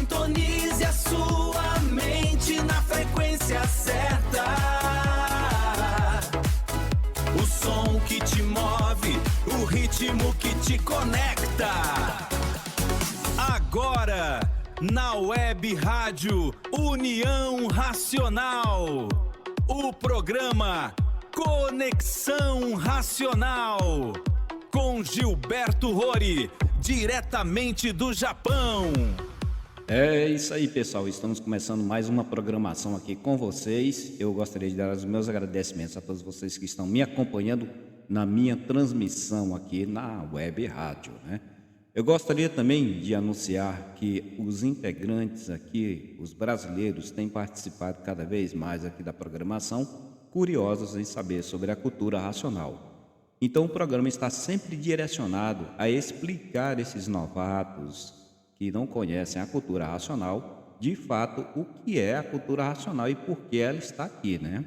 Sintonize a sua mente na frequência certa. O som que te move, o ritmo que te conecta. Agora, na Web Rádio União Racional, o programa Conexão Racional, com Gilberto Rory, diretamente do Japão. É isso aí, pessoal. Estamos começando mais uma programação aqui com vocês. Eu gostaria de dar os meus agradecimentos a todos vocês que estão me acompanhando na minha transmissão aqui na Web Rádio, né? Eu gostaria também de anunciar que os integrantes aqui, os brasileiros, têm participado cada vez mais aqui da programação, curiosos em saber sobre a cultura racional. Então o programa está sempre direcionado a explicar esses novatos que não conhecem a cultura racional, de fato, o que é a cultura racional e por que ela está aqui, né?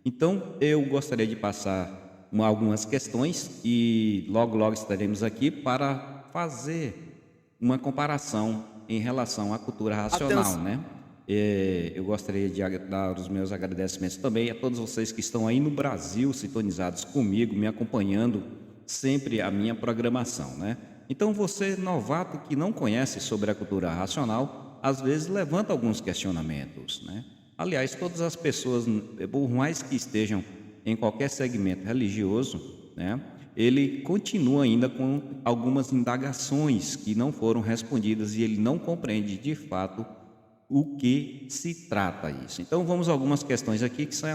Então, eu gostaria de passar algumas questões e logo estaremos aqui para fazer uma comparação em relação à cultura racional, né? Eu gostaria de dar os meus agradecimentos também a todos vocês que estão aí no Brasil, sintonizados comigo, me acompanhando sempre a minha programação, né? Então você, novato que não conhece sobre a cultura racional, às vezes levanta alguns questionamentos, né? Aliás, todas as pessoas, por mais que estejam em qualquer segmento religioso, né, ele continua ainda com algumas indagações que não foram respondidas e ele não compreende de fato o que se trata isso. Então vamos a algumas questões aqui que são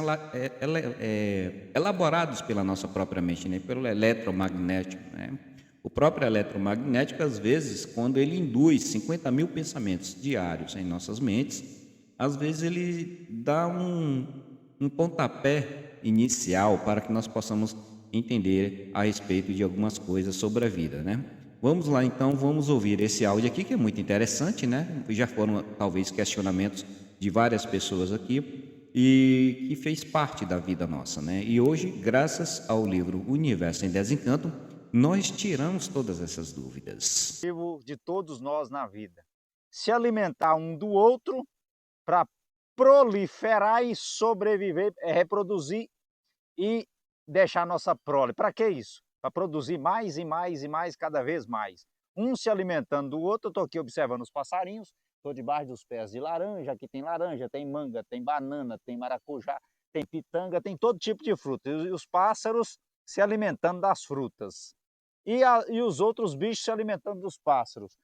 elaboradas pela nossa própria mente, né, pelo eletromagnético, né? O próprio eletromagnético, às vezes, quando ele induz 50 mil pensamentos diários em nossas mentes, às vezes ele dá um pontapé inicial para que nós possamos entender a respeito de algumas coisas sobre a vida, né? Vamos lá, então, vamos ouvir esse áudio aqui, que é muito interessante, né? Já foram, talvez, questionamentos de várias pessoas aqui e que fez parte da vida nossa, né? E hoje, graças ao livro Universo em Desencanto, nós tiramos todas essas dúvidas. De todos nós na vida. Se alimentar um do outro para proliferar e sobreviver, reproduzir e deixar nossa prole. Para que isso? Para produzir mais e mais e mais, cada vez mais. Um se alimentando do outro. Eu estou aqui observando os passarinhos, estou debaixo dos pés de laranja, aqui tem laranja, tem manga, tem banana, tem maracujá, tem pitanga, tem todo tipo de fruta. E os pássaros se alimentando das frutas. E os outros bichos se alimentando dos pássaros.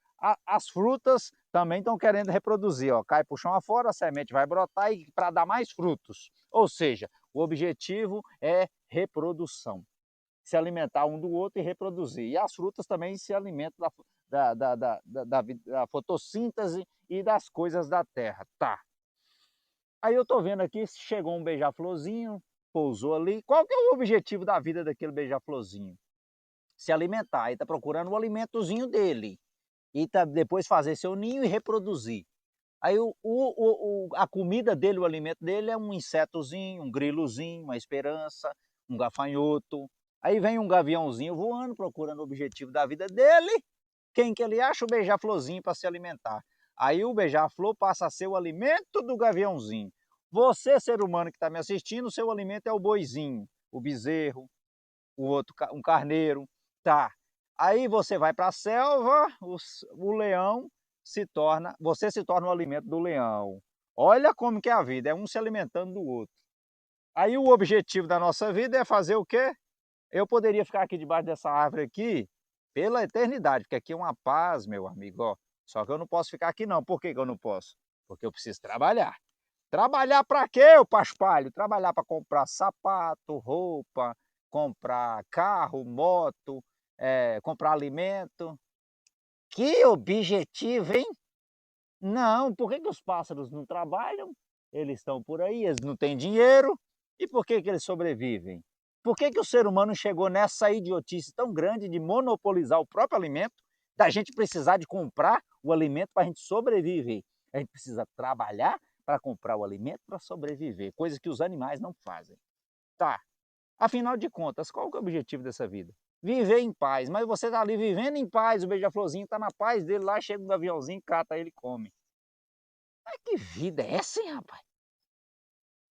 As frutas também estão querendo reproduzir, ó. Cai para o chão afora, a semente vai brotar para dar mais frutos. Ou seja, o objetivo é reprodução. Se alimentar um do outro e reproduzir. E as frutas também se alimentam da fotossíntese e das coisas da terra. Tá. Aí eu estou vendo aqui, chegou um beija-florzinho, pousou ali. Qual que é o objetivo da vida daquele beija-florzinho? Se alimentar, ele está procurando o alimentozinho dele, e depois fazer seu ninho e reproduzir. Aí a comida dele, o alimento dele é um insetozinho, um grilozinho, uma esperança, um gafanhoto. Aí vem um gaviãozinho voando, procurando o objetivo da vida dele. Quem que ele acha? O beija-florzinho para se alimentar. Aí o beija-flor passa a ser o alimento do gaviãozinho. Você, ser humano que está me assistindo, o seu alimento é o boizinho, o bezerro, o outro, um carneiro. Tá. Aí você vai para a selva, o leão você se torna o alimento do leão. Olha como que é a vida, é um se alimentando do outro. Aí o objetivo da nossa vida é fazer o quê? Eu poderia ficar aqui debaixo dessa árvore aqui pela eternidade, porque aqui é uma paz, meu amigo, ó. Só que eu não posso ficar aqui não. Por que que eu não posso? Porque eu preciso trabalhar. Trabalhar para quê, ô paspalho? Trabalhar para comprar sapato, roupa, comprar carro, moto, comprar alimento. Que objetivo, hein? Não, por que que os pássaros não trabalham? Eles estão por aí, eles não têm dinheiro. E por que que eles sobrevivem? Por que que o ser humano chegou nessa idiotice tão grande de monopolizar o próprio alimento, da gente precisar de comprar o alimento para a gente sobreviver? A gente precisa trabalhar para comprar o alimento para sobreviver, coisa que os animais não fazem. Tá, afinal de contas, qual que é o objetivo dessa vida? Viver em paz, mas você está ali vivendo em paz, o beija-florzinho está na paz dele, lá chega um aviãozinho, cata ele e come. Mas que vida é essa, hein, rapaz?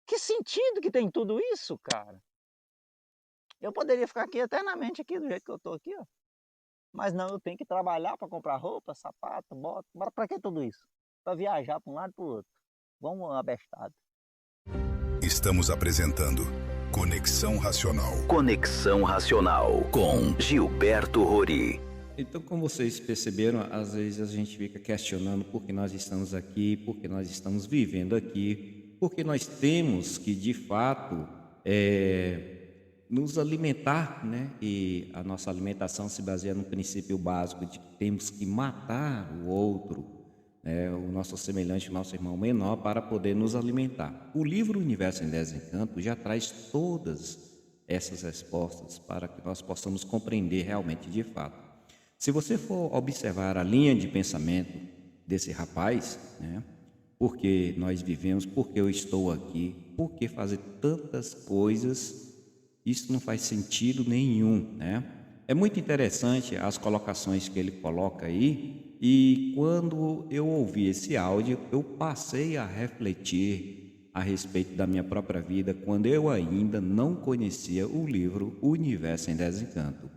Que sentido que tem tudo isso, cara? Eu poderia ficar aqui eternamente aqui do jeito que eu tô aqui, ó. Mas não, eu tenho que trabalhar para comprar roupa, sapato, bota. Para que tudo isso? Para viajar para um lado e para o outro. Vamos abestado. Estamos apresentando Conexão Racional. Conexão Racional com Gilberto Rori. Então, como vocês perceberam, às vezes a gente fica questionando por que nós estamos aqui, por que nós estamos vivendo aqui, porque nós temos que, de fato, nos alimentar, né? E a nossa alimentação se baseia no princípio básico de que temos que matar o outro, né? O nosso semelhante, o nosso irmão menor, para poder nos alimentar. O livro Universo em Desencanto já traz todas essas respostas para que nós possamos compreender realmente de fato. Se você for observar a linha de pensamento desse rapaz, né? Por que nós vivemos, por que eu estou aqui, por que fazer tantas coisas, isso não faz sentido nenhum, né? É muito interessante as colocações que ele coloca aí, e quando eu ouvi esse áudio, eu passei a refletir a respeito da minha própria vida, quando eu ainda não conhecia o livro Universo em Desencanto.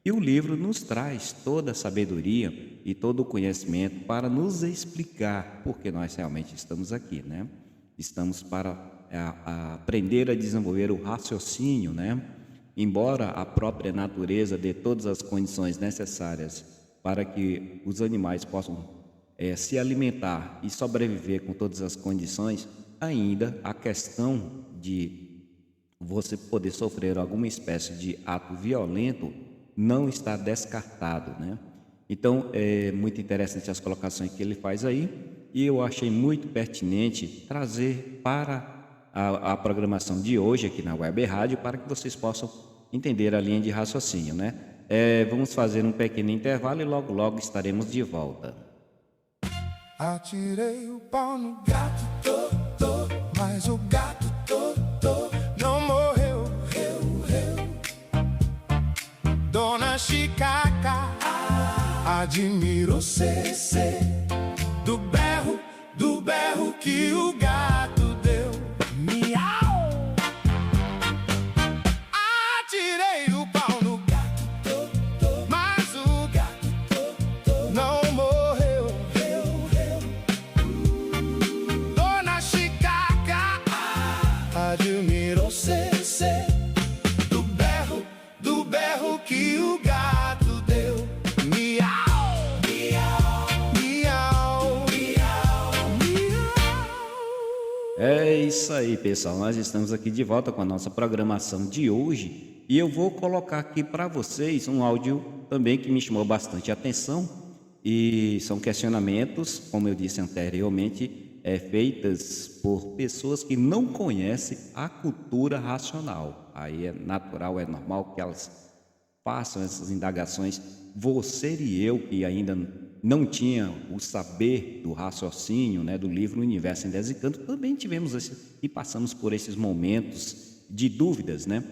E o livro nos traz toda a sabedoria e todo o conhecimento para nos explicar por que nós realmente estamos aqui, né? Estamos para aprender a desenvolver o raciocínio, né? Embora a própria natureza dê todas as condições necessárias para que os animais possam se alimentar e sobreviver com todas as condições, ainda a questão de você poder sofrer alguma espécie de ato violento não está descartado, né? Então, é muito interessante as colocações que ele faz aí, e eu achei muito pertinente trazer para a programação de hoje aqui na Web Rádio, para que vocês possam entender a linha de raciocínio, né? Vamos fazer um pequeno intervalo e logo, logo estaremos de volta. Atirei o pau no gato, mas o gato não morreu. Dona Chicaca admiro cê do berro que o gato deu. Miau! Atirei o pau no gato, mas o gato não morreu. Dona Chicaca admiro cê do berro que o gato deu. Miau, miau, miau, miau, miau. É isso aí, pessoal. Nós estamos aqui de volta com a nossa programação de hoje e eu vou colocar aqui para vocês um áudio também que me chamou bastante atenção, e são questionamentos, como eu disse anteriormente, feitas por pessoas que não conhecem a cultura racional. Aí é natural, é normal que elas façam essas indagações. Você e eu, que ainda não tinha o saber do raciocínio, né, do livro Universo em Desencanto, também tivemos e passamos por esses momentos de dúvidas, né?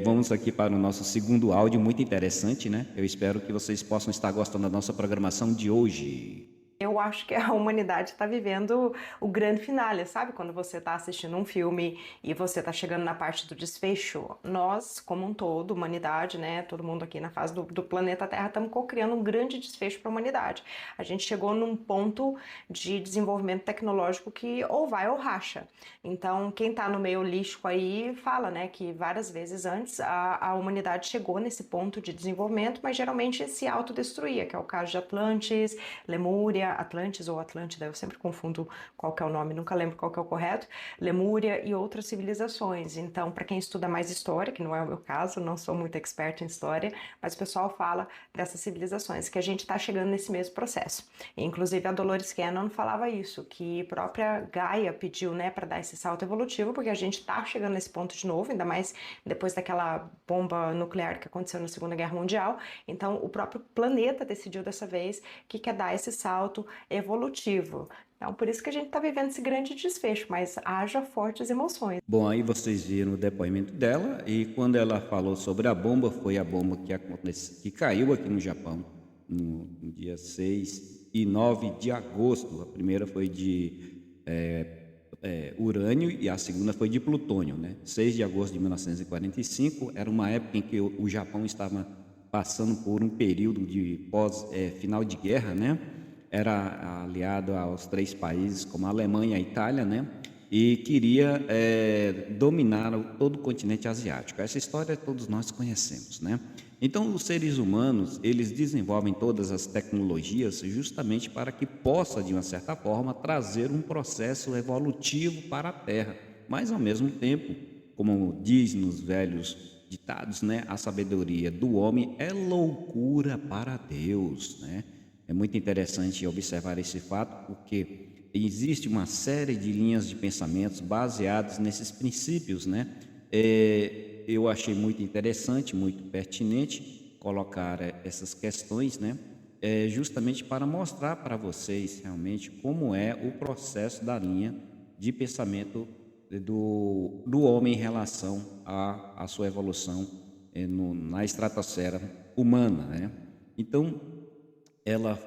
Vamos aqui para o nosso segundo áudio, muito interessante, né? Eu espero que vocês possam estar gostando da nossa programação de hoje. Eu acho que a humanidade está vivendo o grande finale, sabe? Quando você está assistindo um filme e você está chegando na parte do desfecho. Nós, como um todo, humanidade, né? Todo mundo aqui na face do planeta Terra, estamos co-criando um grande desfecho para a humanidade. A gente chegou num ponto de desenvolvimento tecnológico que ou vai ou racha. Então, quem está no meio holístico aí fala, né? Que várias vezes antes a humanidade chegou nesse ponto de desenvolvimento, mas geralmente se autodestruía, que é o caso de Atlantis, Lemúria, Atlantis ou Atlântida, eu sempre confundo qual que é o nome, nunca lembro qual que é o correto, Lemúria e outras civilizações. Então, para quem estuda mais história, que não é o meu caso, não sou muito expert em história, mas o pessoal fala dessas civilizações, que a gente está chegando nesse mesmo processo. Inclusive, a Dolores Cannon falava isso, que a própria Gaia pediu, né, para dar esse salto evolutivo, porque a gente está chegando nesse ponto de novo, ainda mais depois daquela bomba nuclear que aconteceu na Segunda Guerra Mundial. Então, o próprio planeta decidiu dessa vez que quer dar esse salto evolutivo. Então, por isso que a gente está vivendo esse grande desfecho, mas haja fortes emoções. Bom, aí vocês viram o depoimento dela, e quando ela falou sobre a bomba, foi a bomba que caiu aqui no Japão, no dia 6 e 9 de agosto. A primeira foi de urânio e a segunda foi de plutônio, né? 6 de agosto de 1945 era uma época em que o Japão estava passando por um período de final de guerra, né? Era aliado aos 3 países como a Alemanha e a Itália, né? E queria dominar todo o continente asiático. Essa história todos nós conhecemos, né? Então, os seres humanos, eles desenvolvem todas as tecnologias justamente para que possa, de uma certa forma, trazer um processo evolutivo para a Terra. Mas, ao mesmo tempo, como diz nos velhos ditados, né, a sabedoria do homem é loucura para Deus, né? É muito interessante observar esse fato, porque existe uma série de linhas de pensamentos baseadas nesses princípios, né? Eu achei muito interessante, muito pertinente colocar essas questões, né? Justamente para mostrar para vocês realmente como é o processo da linha de pensamento do homem em relação à sua evolução na estratosfera humana, né? Então, ela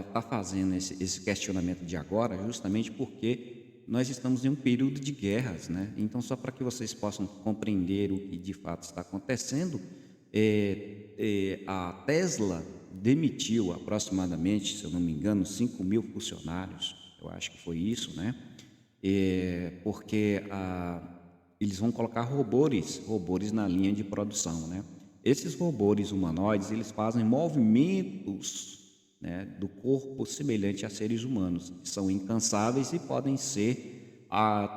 está fazendo esse questionamento de agora justamente porque nós estamos em um período de guerras, né? Então, só para que vocês possam compreender o que de fato está acontecendo, a Tesla demitiu aproximadamente, se eu não me engano, 5.000 funcionários, eu acho que foi isso, né? Porque eles vão colocar robôs na linha de produção, né? Esses robôs humanoides, eles fazem movimentos, né, do corpo semelhante a seres humanos, são incansáveis e podem ser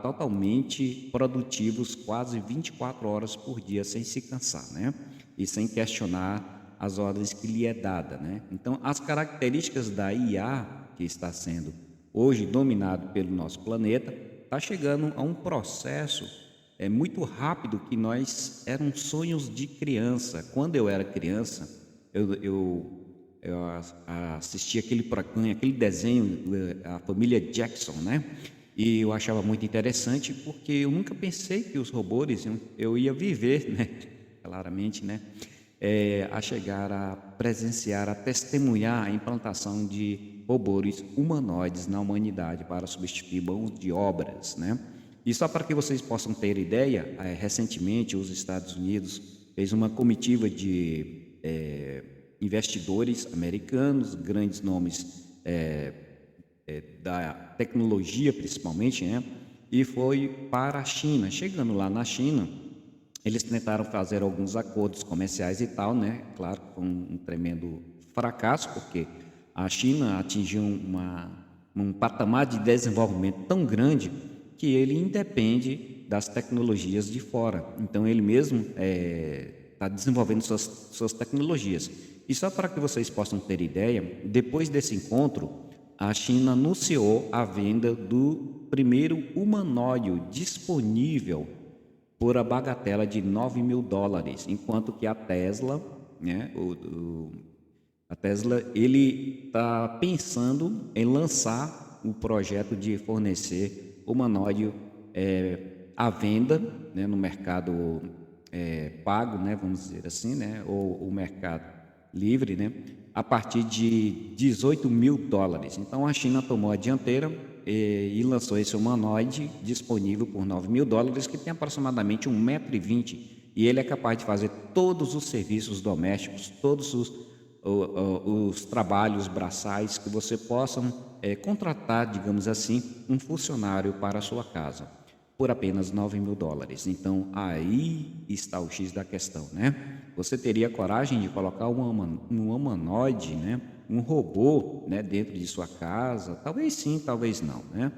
totalmente produtivos quase 24 horas por dia sem se cansar, né? E sem questionar as ordens que lhe é dada, né? Então, as características da IA que está sendo hoje dominado pelo nosso planeta está chegando a um processo muito rápido que eram sonhos de criança. Quando eu era criança, eu assisti aquele desenho, a família Jackson, né? E eu achava muito interessante porque eu nunca pensei que os robôs eu ia viver, né? Claramente, né? A chegar a presenciar, a testemunhar a implantação de robôs humanoides na humanidade para substituir mãos de obras, né? E só para que vocês possam ter ideia, recentemente os Estados Unidos fez uma comitiva de investidores americanos, grandes nomes da tecnologia principalmente, né? E foi para a China. Chegando lá na China, eles tentaram fazer alguns acordos comerciais e tal, né? Claro, foi um tremendo fracasso, porque a China atingiu um patamar de desenvolvimento tão grande que ele independe das tecnologias de fora. Então, ele mesmo está desenvolvendo suas tecnologias. E só para que vocês possam ter ideia, depois desse encontro, a China anunciou a venda do primeiro humanoide disponível por a bagatela de $9.000, enquanto que a Tesla, né, a Tesla, ele está pensando em lançar o projeto de fornecer humanoide à venda, né, no mercado pago, né, vamos dizer assim, né, ou o mercado livre, né, a partir de $18.000. Então a China tomou a dianteira e lançou esse humanoide disponível por $9.000, que tem aproximadamente 1,20 m, e ele é capaz de fazer todos os serviços domésticos, todos os trabalhos braçais que você possa contratar, digamos assim, um funcionário para a sua casa, por apenas $9.000. Então, aí está o X da questão, né? Você teria coragem de colocar um humanoide, né? Um robô, né, dentro de sua casa? Talvez sim, talvez não, né?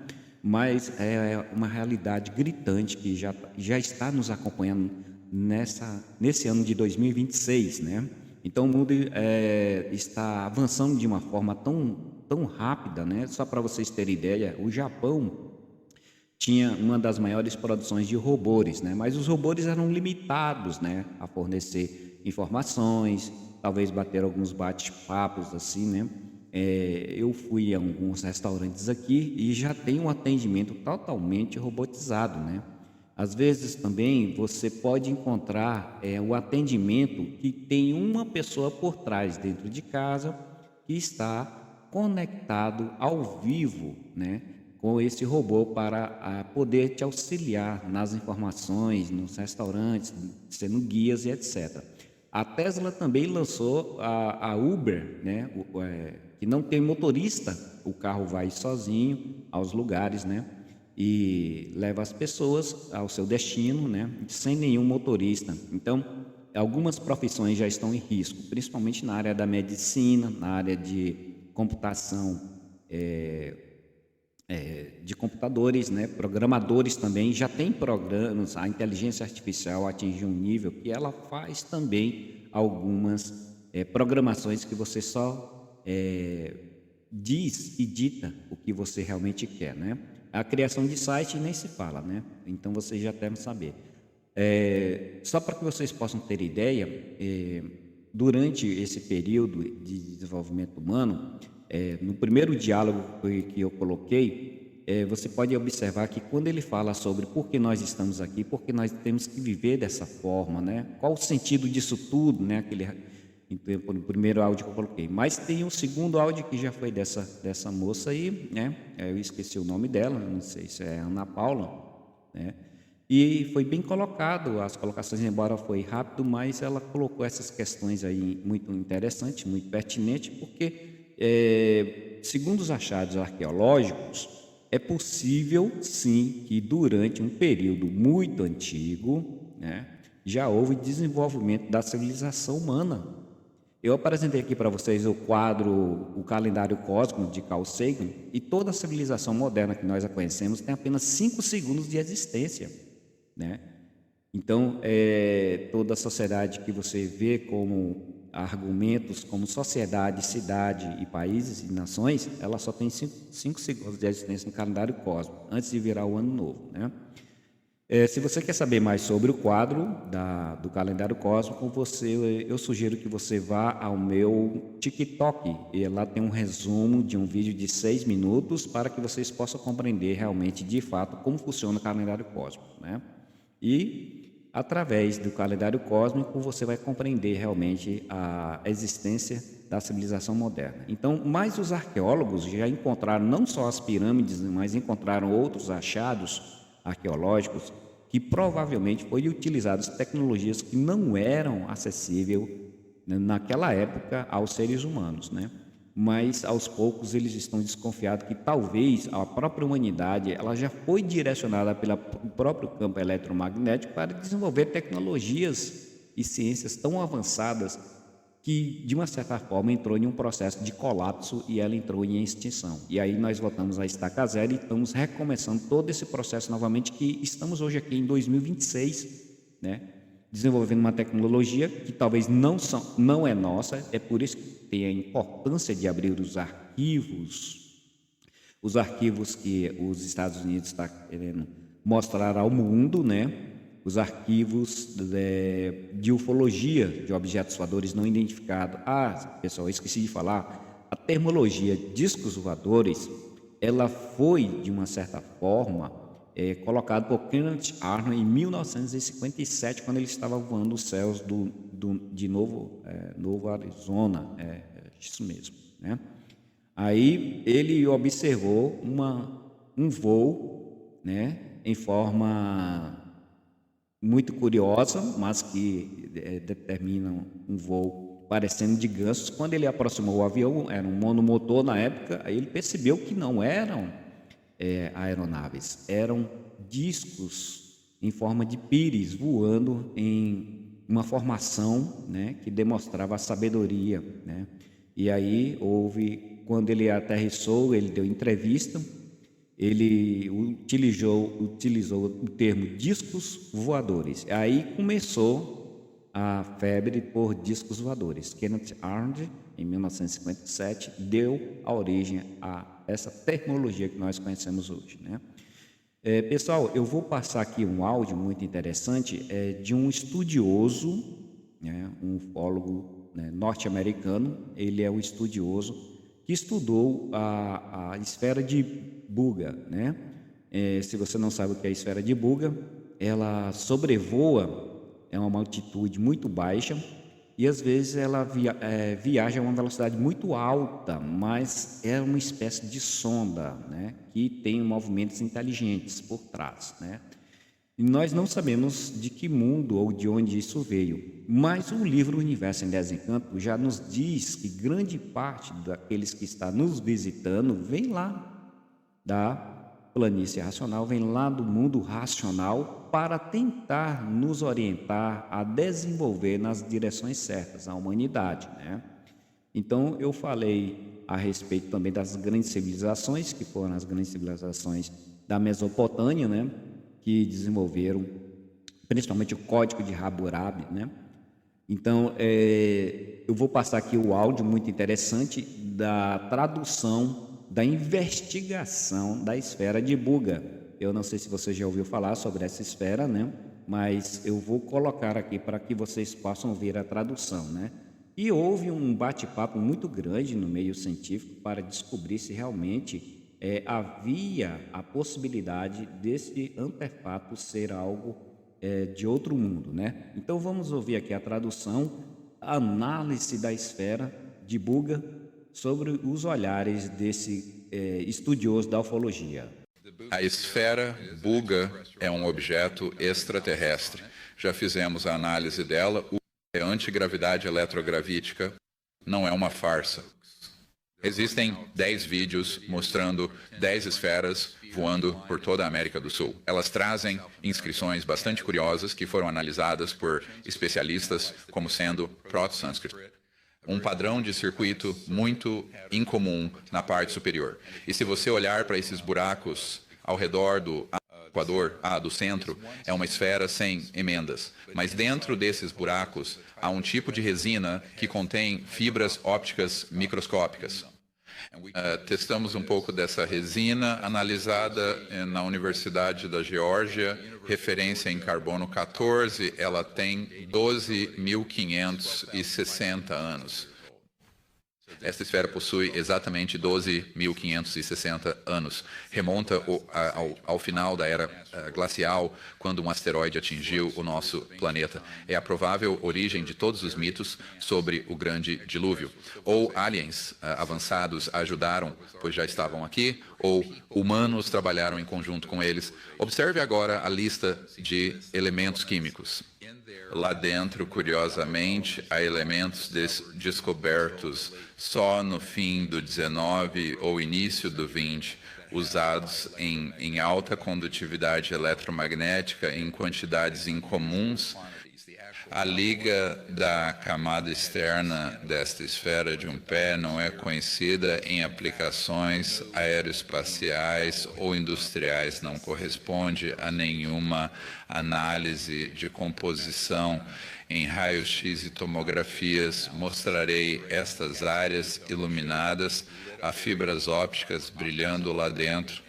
Mas é uma realidade gritante que já está nos acompanhando nesse ano de 2026, né? Então, o mundo está avançando de uma forma tão rápida, né? Só para vocês terem ideia, o Japão tinha uma das maiores produções de robôs, né? Mas os robôs eram limitados, né, a fornecer informações, talvez bater alguns bate-papos assim, né? Eu fui a alguns restaurantes aqui e já tem um atendimento totalmente robotizado, né? Às vezes também você pode encontrar o atendimento que tem uma pessoa por trás dentro de casa que está conectado ao vivo, né, com esse robô para poder te auxiliar nas informações, nos restaurantes, sendo guias e etc. A Tesla também lançou a Uber, né? Que não tem motorista, o carro vai sozinho aos lugares, né? E leva as pessoas ao seu destino, né? Sem nenhum motorista. Então, algumas profissões já estão em risco, principalmente na área da medicina, na área de computação, de computadores, né? Programadores também já tem programas. A inteligência artificial atingiu um nível que ela faz também algumas programações que você só diz e dita o que você realmente quer, né? A criação de site nem se fala, né? Então vocês já devem saber. Só para que vocês possam ter ideia, durante esse período de desenvolvimento humano, no primeiro diálogo que eu coloquei, você pode observar que quando ele fala sobre por que nós estamos aqui, por que nós temos que viver dessa forma, né? Qual o sentido disso tudo, né? No primeiro áudio que eu coloquei. Mas tem um segundo áudio que já foi dessa moça aí, né? Eu esqueci o nome dela, não sei se é Ana Paula, né? E foi bem colocado, as colocações, embora foi rápido, mas ela colocou essas questões aí muito interessantes, muito pertinentes, porque, segundo os achados arqueológicos, é possível, sim, que durante um período muito antigo, né, já houve desenvolvimento da civilização humana. Eu apresentei aqui para vocês o quadro O Calendário Cósmico, de Carl Sagan, e toda a civilização moderna que nós a conhecemos tem apenas 5 segundos de existência, né? Então, toda a sociedade que você vê como argumentos, como sociedade, cidade e países e nações, ela só tem 5 segundos de existência no calendário cósmico, antes de virar o ano novo, né? Se você quer saber mais sobre o quadro do calendário cósmico, eu sugiro que você vá ao meu TikTok. E lá tem um resumo de um vídeo de 6 minutos para que vocês possam compreender realmente, de fato, como funciona o calendário cósmico, né? E, através do calendário cósmico, você vai compreender realmente a existência da civilização moderna. Então, mas os arqueólogos já encontraram não só as pirâmides, mas encontraram outros achados arqueológicos que provavelmente foram utilizadas tecnologias que não eram acessíveis, né, naquela época aos seres humanos, né? Mas aos poucos eles estão desconfiados que talvez a própria humanidade ela já foi direcionada pelo próprio campo eletromagnético para desenvolver tecnologias e ciências tão avançadas que, de uma certa forma, entrou em um processo de colapso e ela entrou em extinção. E aí nós voltamos à estaca zero e estamos recomeçando todo esse processo novamente, que estamos hoje aqui em 2026, né? Desenvolvendo uma tecnologia que talvez não é nossa, é por isso que tem a importância de abrir os arquivos que os Estados Unidos estão querendo mostrar ao mundo, né? Os arquivos de ufologia de objetos voadores não identificados. Pessoal, eu esqueci de falar, a termologia discos voadores, ela foi, de uma certa forma, colocada por Kenneth Arnold em 1957, quando ele estava voando os céus de Novo Arizona, isso mesmo, né? Aí ele observou um voo, né, em forma muito curiosa, mas que determina um voo parecendo de gansos. Quando ele aproximou o avião, era um monomotor na época, aí ele percebeu que não eram aeronaves, eram discos em forma de pires voando em uma formação, né, que demonstrava a sabedoria, né? E aí quando ele aterrissou, ele deu entrevista. Ele utilizou o termo discos voadores. Aí começou a febre por discos voadores. Kenneth Arnold, em 1957, deu a origem a essa tecnologia que nós conhecemos hoje, né? Pessoal, eu vou passar aqui um áudio muito interessante de um estudioso, né, um ufólogo, né, norte-americano. Ele é um estudioso que estudou a esfera de Buga, né? Se você não sabe o que é a esfera de Buga, ela sobrevoa uma altitude muito baixa e às vezes ela viaja a uma velocidade muito alta, mas é uma espécie de sonda, né, que tem movimentos inteligentes por trás, né? E nós não sabemos de que mundo ou de onde isso veio, mas o livro Universo em Desencanto já nos diz que grande parte daqueles que está nos visitando vem lá da planície racional, vem lá do mundo racional para tentar nos orientar a desenvolver nas direções certas a humanidade, né? Então eu falei a respeito também das grandes civilizações, que foram as grandes civilizações da Mesopotâmia, né, que desenvolveram principalmente o código de Hammurabi, né? Então, eu vou passar aqui o áudio muito interessante da tradução da investigação da esfera de Buga. Eu não sei se você já ouviu falar sobre essa esfera, né? Mas eu vou colocar aqui para que vocês possam ver a tradução, né? E houve um bate-papo muito grande no meio científico para descobrir se realmente havia a possibilidade desse artefato ser algo de outro mundo, né? Então vamos ouvir aqui a tradução, a análise da esfera de Buga sobre os olhares desse estudioso da ufologia. A esfera Buga é um objeto extraterrestre. Já fizemos a análise dela. A antigravidade eletrogravítica não é uma farsa. Existem 10 vídeos mostrando 10 esferas voando por toda a América do Sul. Elas trazem inscrições bastante curiosas que foram analisadas por especialistas como sendo proto-sânscrito. Um padrão de circuito muito incomum na parte superior. E se você olhar para esses buracos ao redor do Equador, do centro, é uma esfera sem emendas. Mas dentro desses buracos há um tipo de resina que contém fibras ópticas microscópicas. Testamos um pouco dessa resina analisada na Universidade da Geórgia, referência em carbono 14, ela tem 12.560 anos. Esta esfera possui exatamente 12.560 anos. Remonta ao final da era glacial, quando um asteroide atingiu o nosso planeta. É a provável origem de todos os mitos sobre o grande dilúvio. Ou aliens avançados ajudaram, pois já estavam aqui, ou humanos trabalharam em conjunto com eles. Observe agora a lista de elementos químicos. Lá dentro, curiosamente, há elementos descobertos só no fim do 19 ou início do 20, usados em alta condutividade eletromagnética em quantidades incomuns. A liga da camada externa desta esfera de um pé não é conhecida em aplicações aeroespaciais ou industriais, não corresponde a nenhuma análise de composição. Em raio-x e tomografias mostrarei estas áreas iluminadas, há fibras ópticas brilhando lá dentro.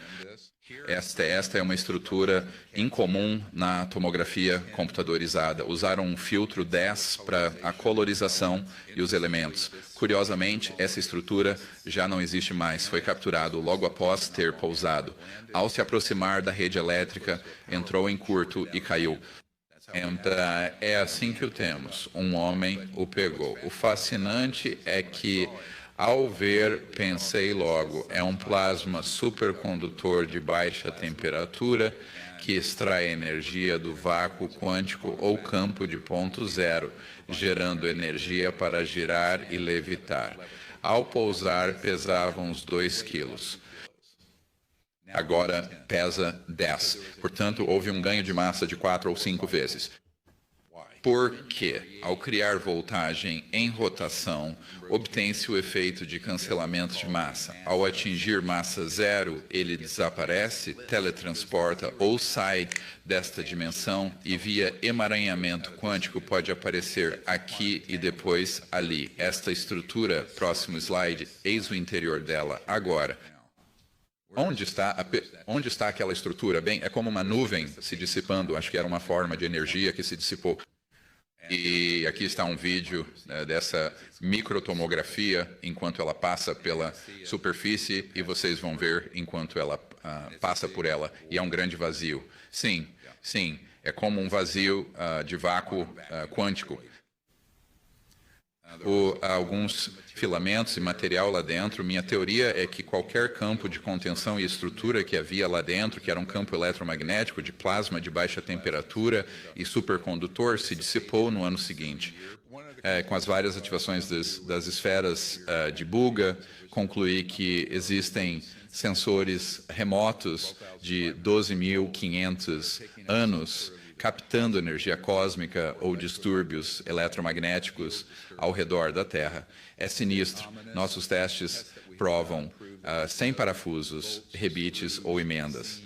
Esta é uma estrutura incomum na tomografia computadorizada. Usaram um filtro 10 para a colorização e os elementos. Curiosamente, essa estrutura já não existe mais. Foi capturado logo após ter pousado. Ao se aproximar da rede elétrica, entrou em curto e caiu. Então, é assim que o temos. Um homem o pegou. O fascinante é que, ao ver, pensei logo, é um plasma supercondutor de baixa temperatura que extrai energia do vácuo quântico ou campo de ponto zero, gerando energia para girar e levitar. Ao pousar, pesava uns 2 quilos. Agora pesa 10. Portanto, houve um ganho de massa de 4 ou 5 vezes. Porque, ao criar voltagem em rotação, obtém-se o efeito de cancelamento de massa. Ao atingir massa zero, ele desaparece, teletransporta ou sai desta dimensão e, via emaranhamento quântico, pode aparecer aqui e depois ali. Esta estrutura, próximo slide, eis o interior dela agora. Onde está aquela estrutura? Bem, é como uma nuvem se dissipando. Acho que era uma forma de energia que se dissipou. E aqui está um vídeo dessa microtomografia enquanto ela passa pela superfície e vocês vão ver enquanto ela passa por ela. E é um grande vazio. Sim, é como um vazio de vácuo quântico. alguns filamentos e material lá dentro. Minha teoria é que qualquer campo de contenção e estrutura que havia lá dentro, que era um campo eletromagnético de plasma de baixa temperatura e supercondutor, se dissipou no ano seguinte. Com as várias ativações das esferas de Buga, concluí que existem sensores remotos de 12.500 anos captando energia cósmica ou distúrbios eletromagnéticos ao redor da Terra. É sinistro. Nossos testes provam sem parafusos, rebites ou emendas.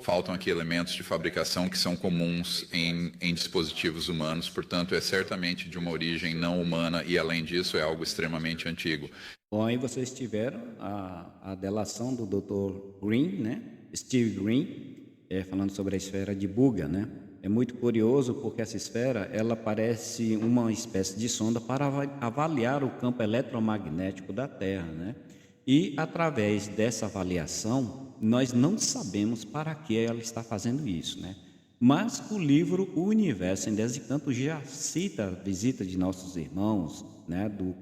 Faltam aqui elementos de fabricação que são comuns em dispositivos humanos, portanto, é certamente de uma origem não humana e, além disso, é algo extremamente antigo. Bom, aí vocês tiveram a delação do Dr. Green, né? Steve Green, falando sobre a esfera de Buga, né? É muito curioso porque essa esfera, ela parece uma espécie de sonda para avaliar o campo eletromagnético da Terra, né? E, através dessa avaliação, nós não sabemos para que ela está fazendo isso, né? Mas o livro O Universo em Desencanto já cita a visita de nossos irmãos, né? Do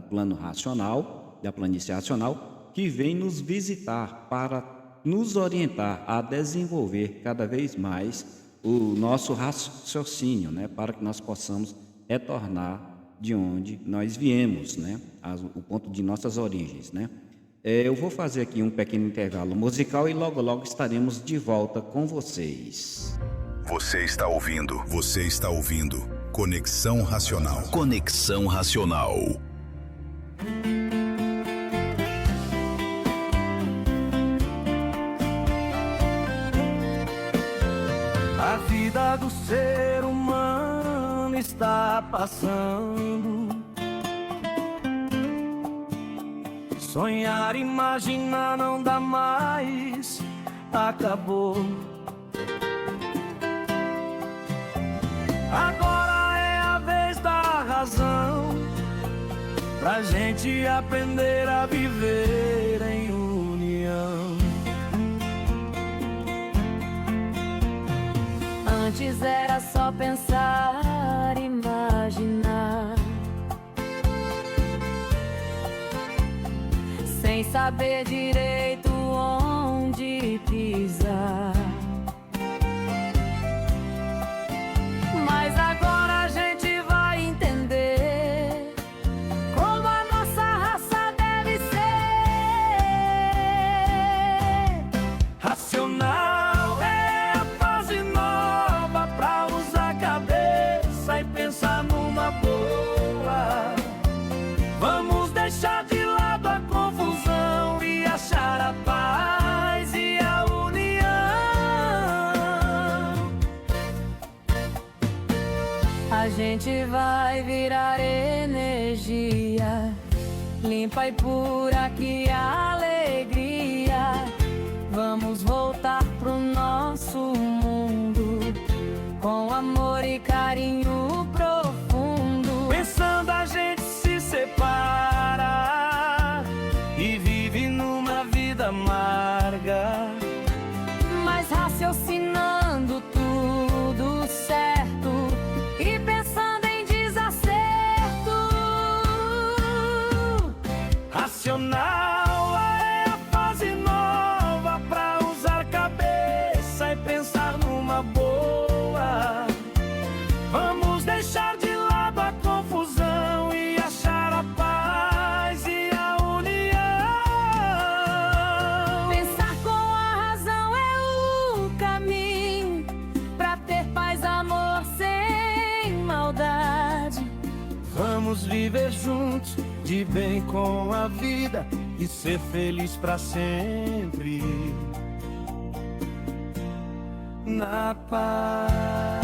plano racional, da planície racional, que vem nos visitar para nos orientar a desenvolver cada vez mais o nosso raciocínio, né? Para que nós possamos retornar de onde nós viemos, né? O ponto de nossas origens, né? Eu vou fazer aqui um pequeno intervalo musical e logo estaremos de volta com vocês. Você está ouvindo Conexão Racional. Conexão Racional. A vida do ser humano está passando. Sonhar, imaginar não dá mais, acabou. Agora é a vez da razão, pra gente aprender a viver em união. Antes era só pensar, imaginar, sem saber direito onde pisar. Mas agora a gente vai entender como a nossa raça deve ser. Racional é a fase nova pra usar a cabeça e pensar numa boa. Vamos deixar de lado a confusão e achar a paz e a união. A gente vai virar energia limpa e pura, que alegria. Vamos voltar pro nosso mundo com amor e carinho profundo. Pensando a gente se separa e vive numa vida amarga, mas raciocinando tudo certo e pensando em desacerto. Racional é a fase nova pra usar cabeça e pensar numa boa. Vamos deixar de lado a confusão e achar a paz e a união. Pensar com a razão é o caminho pra ter paz, amor sem maldade. Vamos viver juntos, de bem com a vida e ser feliz pra sempre, na paz.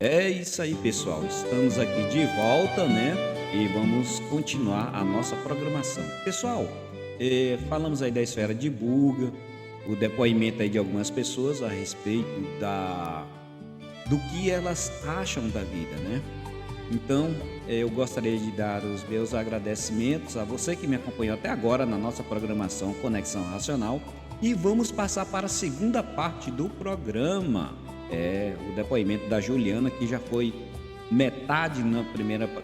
É isso aí, pessoal. Estamos aqui de volta, né? E vamos continuar a nossa programação. Pessoal, falamos aí da esfera de Buga, o depoimento aí de algumas pessoas a respeito do que elas acham da vida, né? Então, eu gostaria de dar os meus agradecimentos a você que me acompanhou até agora na nossa programação Conexão Racional e vamos passar para a segunda parte do programa. O depoimento da Juliana, que já foi metade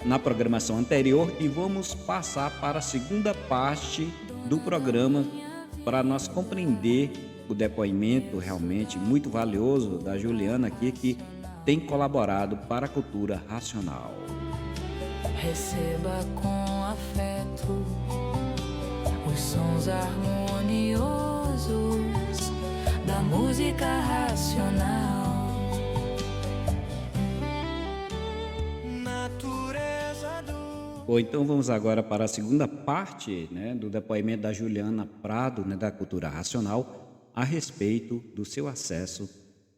na programação anterior, e vamos passar para a segunda parte do programa para nós compreender o depoimento realmente muito valioso da Juliana aqui, que tem colaborado para a cultura racional. Receba com afeto os sons harmoniosos da música racional. Bom, então vamos agora para a segunda parte, né, do depoimento da Juliana Prado, né, da cultura racional, a respeito do seu acesso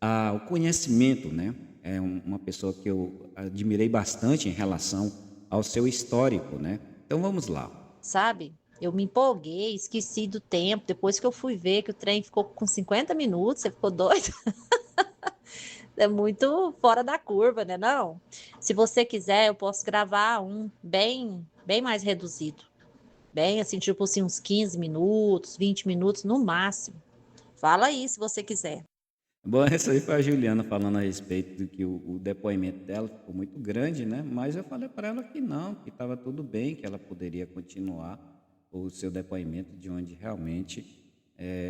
ao conhecimento, né? É uma pessoa que eu admirei bastante em relação ao seu histórico, né? Então vamos lá. Sabe? Eu me empolguei, esqueci do tempo. Depois que eu fui ver que o trem ficou com 50 minutos, você ficou doido? É muito fora da curva, né? Não? Se você quiser, eu posso gravar um bem mais reduzido. Bem assim, tipo assim, uns 15 minutos, 20 minutos no máximo. Fala aí se você quiser. Bom, essa aí foi a Juliana falando a respeito do que o depoimento dela ficou muito grande, né? Mas eu falei para ela que não, que estava tudo bem, que ela poderia continuar o seu depoimento de onde realmente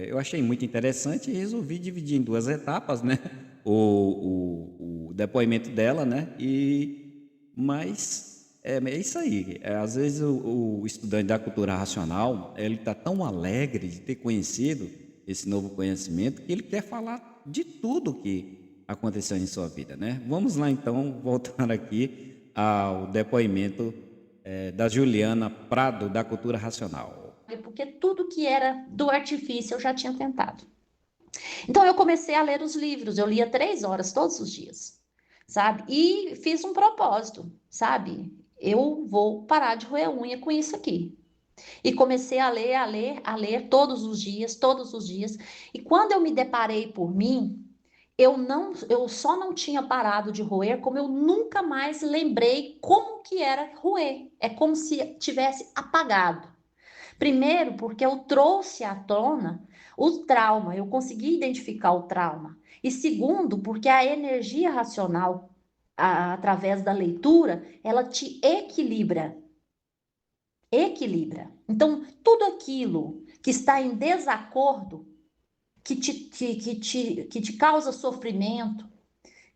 eu achei muito interessante e resolvi dividir em duas etapas, né? O depoimento dela, né? Mas é isso aí. Às vezes o estudante da cultura racional, ele está tão alegre de ter conhecido esse novo conhecimento que ele quer falar de tudo que aconteceu em sua vida, né? Vamos lá, então, voltar aqui ao depoimento da Juliana Prado, da cultura racional. Porque tudo que era do artifício eu já tinha tentado. Então, eu comecei a ler os livros. Eu lia 3 horas todos os dias, sabe? E fiz um propósito, sabe? Eu vou parar de roer unha com isso aqui. E comecei a ler todos os dias. E quando eu me deparei por mim, eu só não tinha parado de roer, como eu nunca mais lembrei como que era roer. É como se tivesse apagado. Primeiro, porque eu trouxe à tona o trauma, eu consegui identificar o trauma. E segundo, porque a energia racional, através da leitura, ela te equilibra. Então, tudo aquilo que está em desacordo, que te causa sofrimento,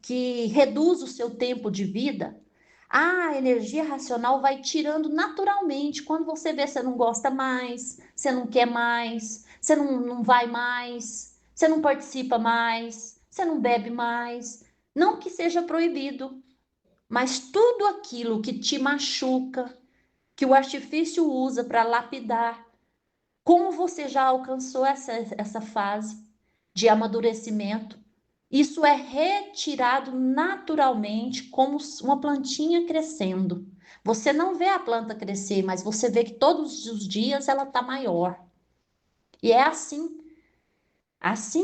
que reduz o seu tempo de vida, a energia racional vai tirando naturalmente. Quando você vê, você não gosta mais, você não quer mais, você não vai mais, você não participa mais, você não bebe mais. Não que seja proibido, mas tudo aquilo que te machuca, que o artifício usa para lapidar, como você já alcançou essa fase de amadurecimento, isso é retirado naturalmente, como uma plantinha crescendo. Você não vê a planta crescer, mas você vê que todos os dias ela está maior. E é assim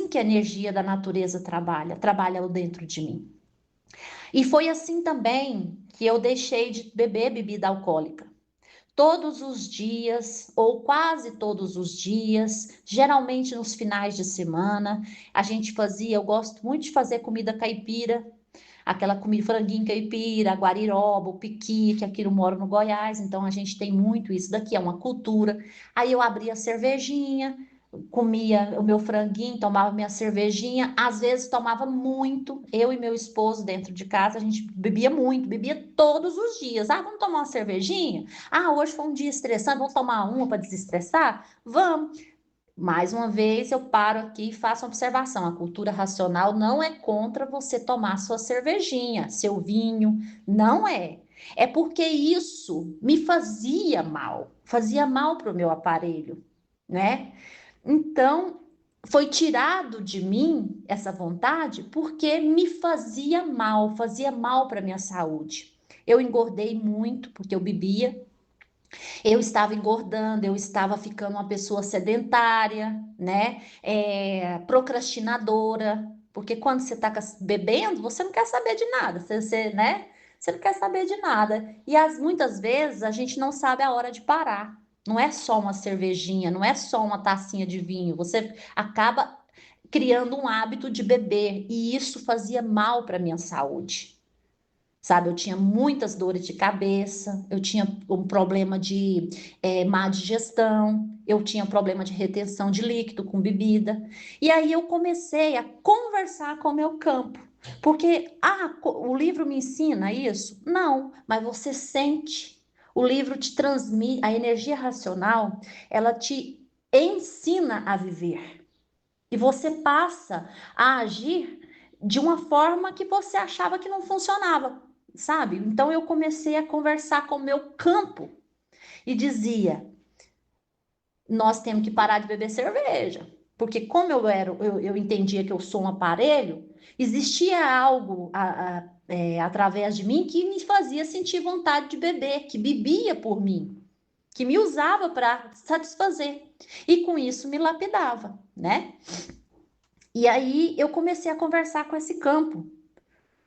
que a energia da natureza trabalha dentro de mim. E foi assim também que eu deixei de beber bebida alcoólica. Todos os dias, ou quase todos os dias, geralmente nos finais de semana, eu gosto muito de fazer comida caipira, aquela comida franguinho caipira, guariroba, o piqui, que aqui eu moro no Goiás, então a gente tem muito isso daqui, é uma cultura. Aí eu abria a cervejinha, comia o meu franguinho, tomava minha cervejinha, às vezes tomava muito, eu e meu esposo dentro de casa, a gente bebia muito, bebia todos os dias. Vamos tomar uma cervejinha? Hoje foi um dia estressante, vamos tomar uma para desestressar? Vamos. Mais uma vez eu paro aqui e faço uma observação, a cultura racional não é contra você tomar sua cervejinha, seu vinho, não é. É porque isso me fazia mal para o meu aparelho, né? Então, foi tirado de mim essa vontade porque me fazia mal para a minha saúde. Eu engordei muito porque eu bebia, eu estava engordando, eu estava ficando uma pessoa sedentária, né? Procrastinadora, porque quando você está bebendo, você não quer saber de nada, né? você não quer saber de nada. E muitas vezes a gente não sabe a hora de parar. Não é só uma cervejinha, não é só uma tacinha de vinho. Você acaba criando um hábito de beber e isso fazia mal para minha saúde. Sabe, eu tinha muitas dores de cabeça, eu tinha um problema de má digestão, eu tinha problema de retenção de líquido com bebida. E aí eu comecei a conversar com o meu campo. Porque, o livro me ensina isso? Não, mas você sente. O livro te transmite, a energia racional, ela te ensina a viver. E você passa a agir de uma forma que você achava que não funcionava. Sabe? Então eu comecei a conversar com o meu campo e dizia: nós temos que parar de beber cerveja, porque como eu entendia que eu sou um aparelho, existia algo através de mim que me fazia sentir vontade de beber, que bebia por mim, que me usava para satisfazer e com isso me lapidava, né? E aí eu comecei a conversar com esse campo.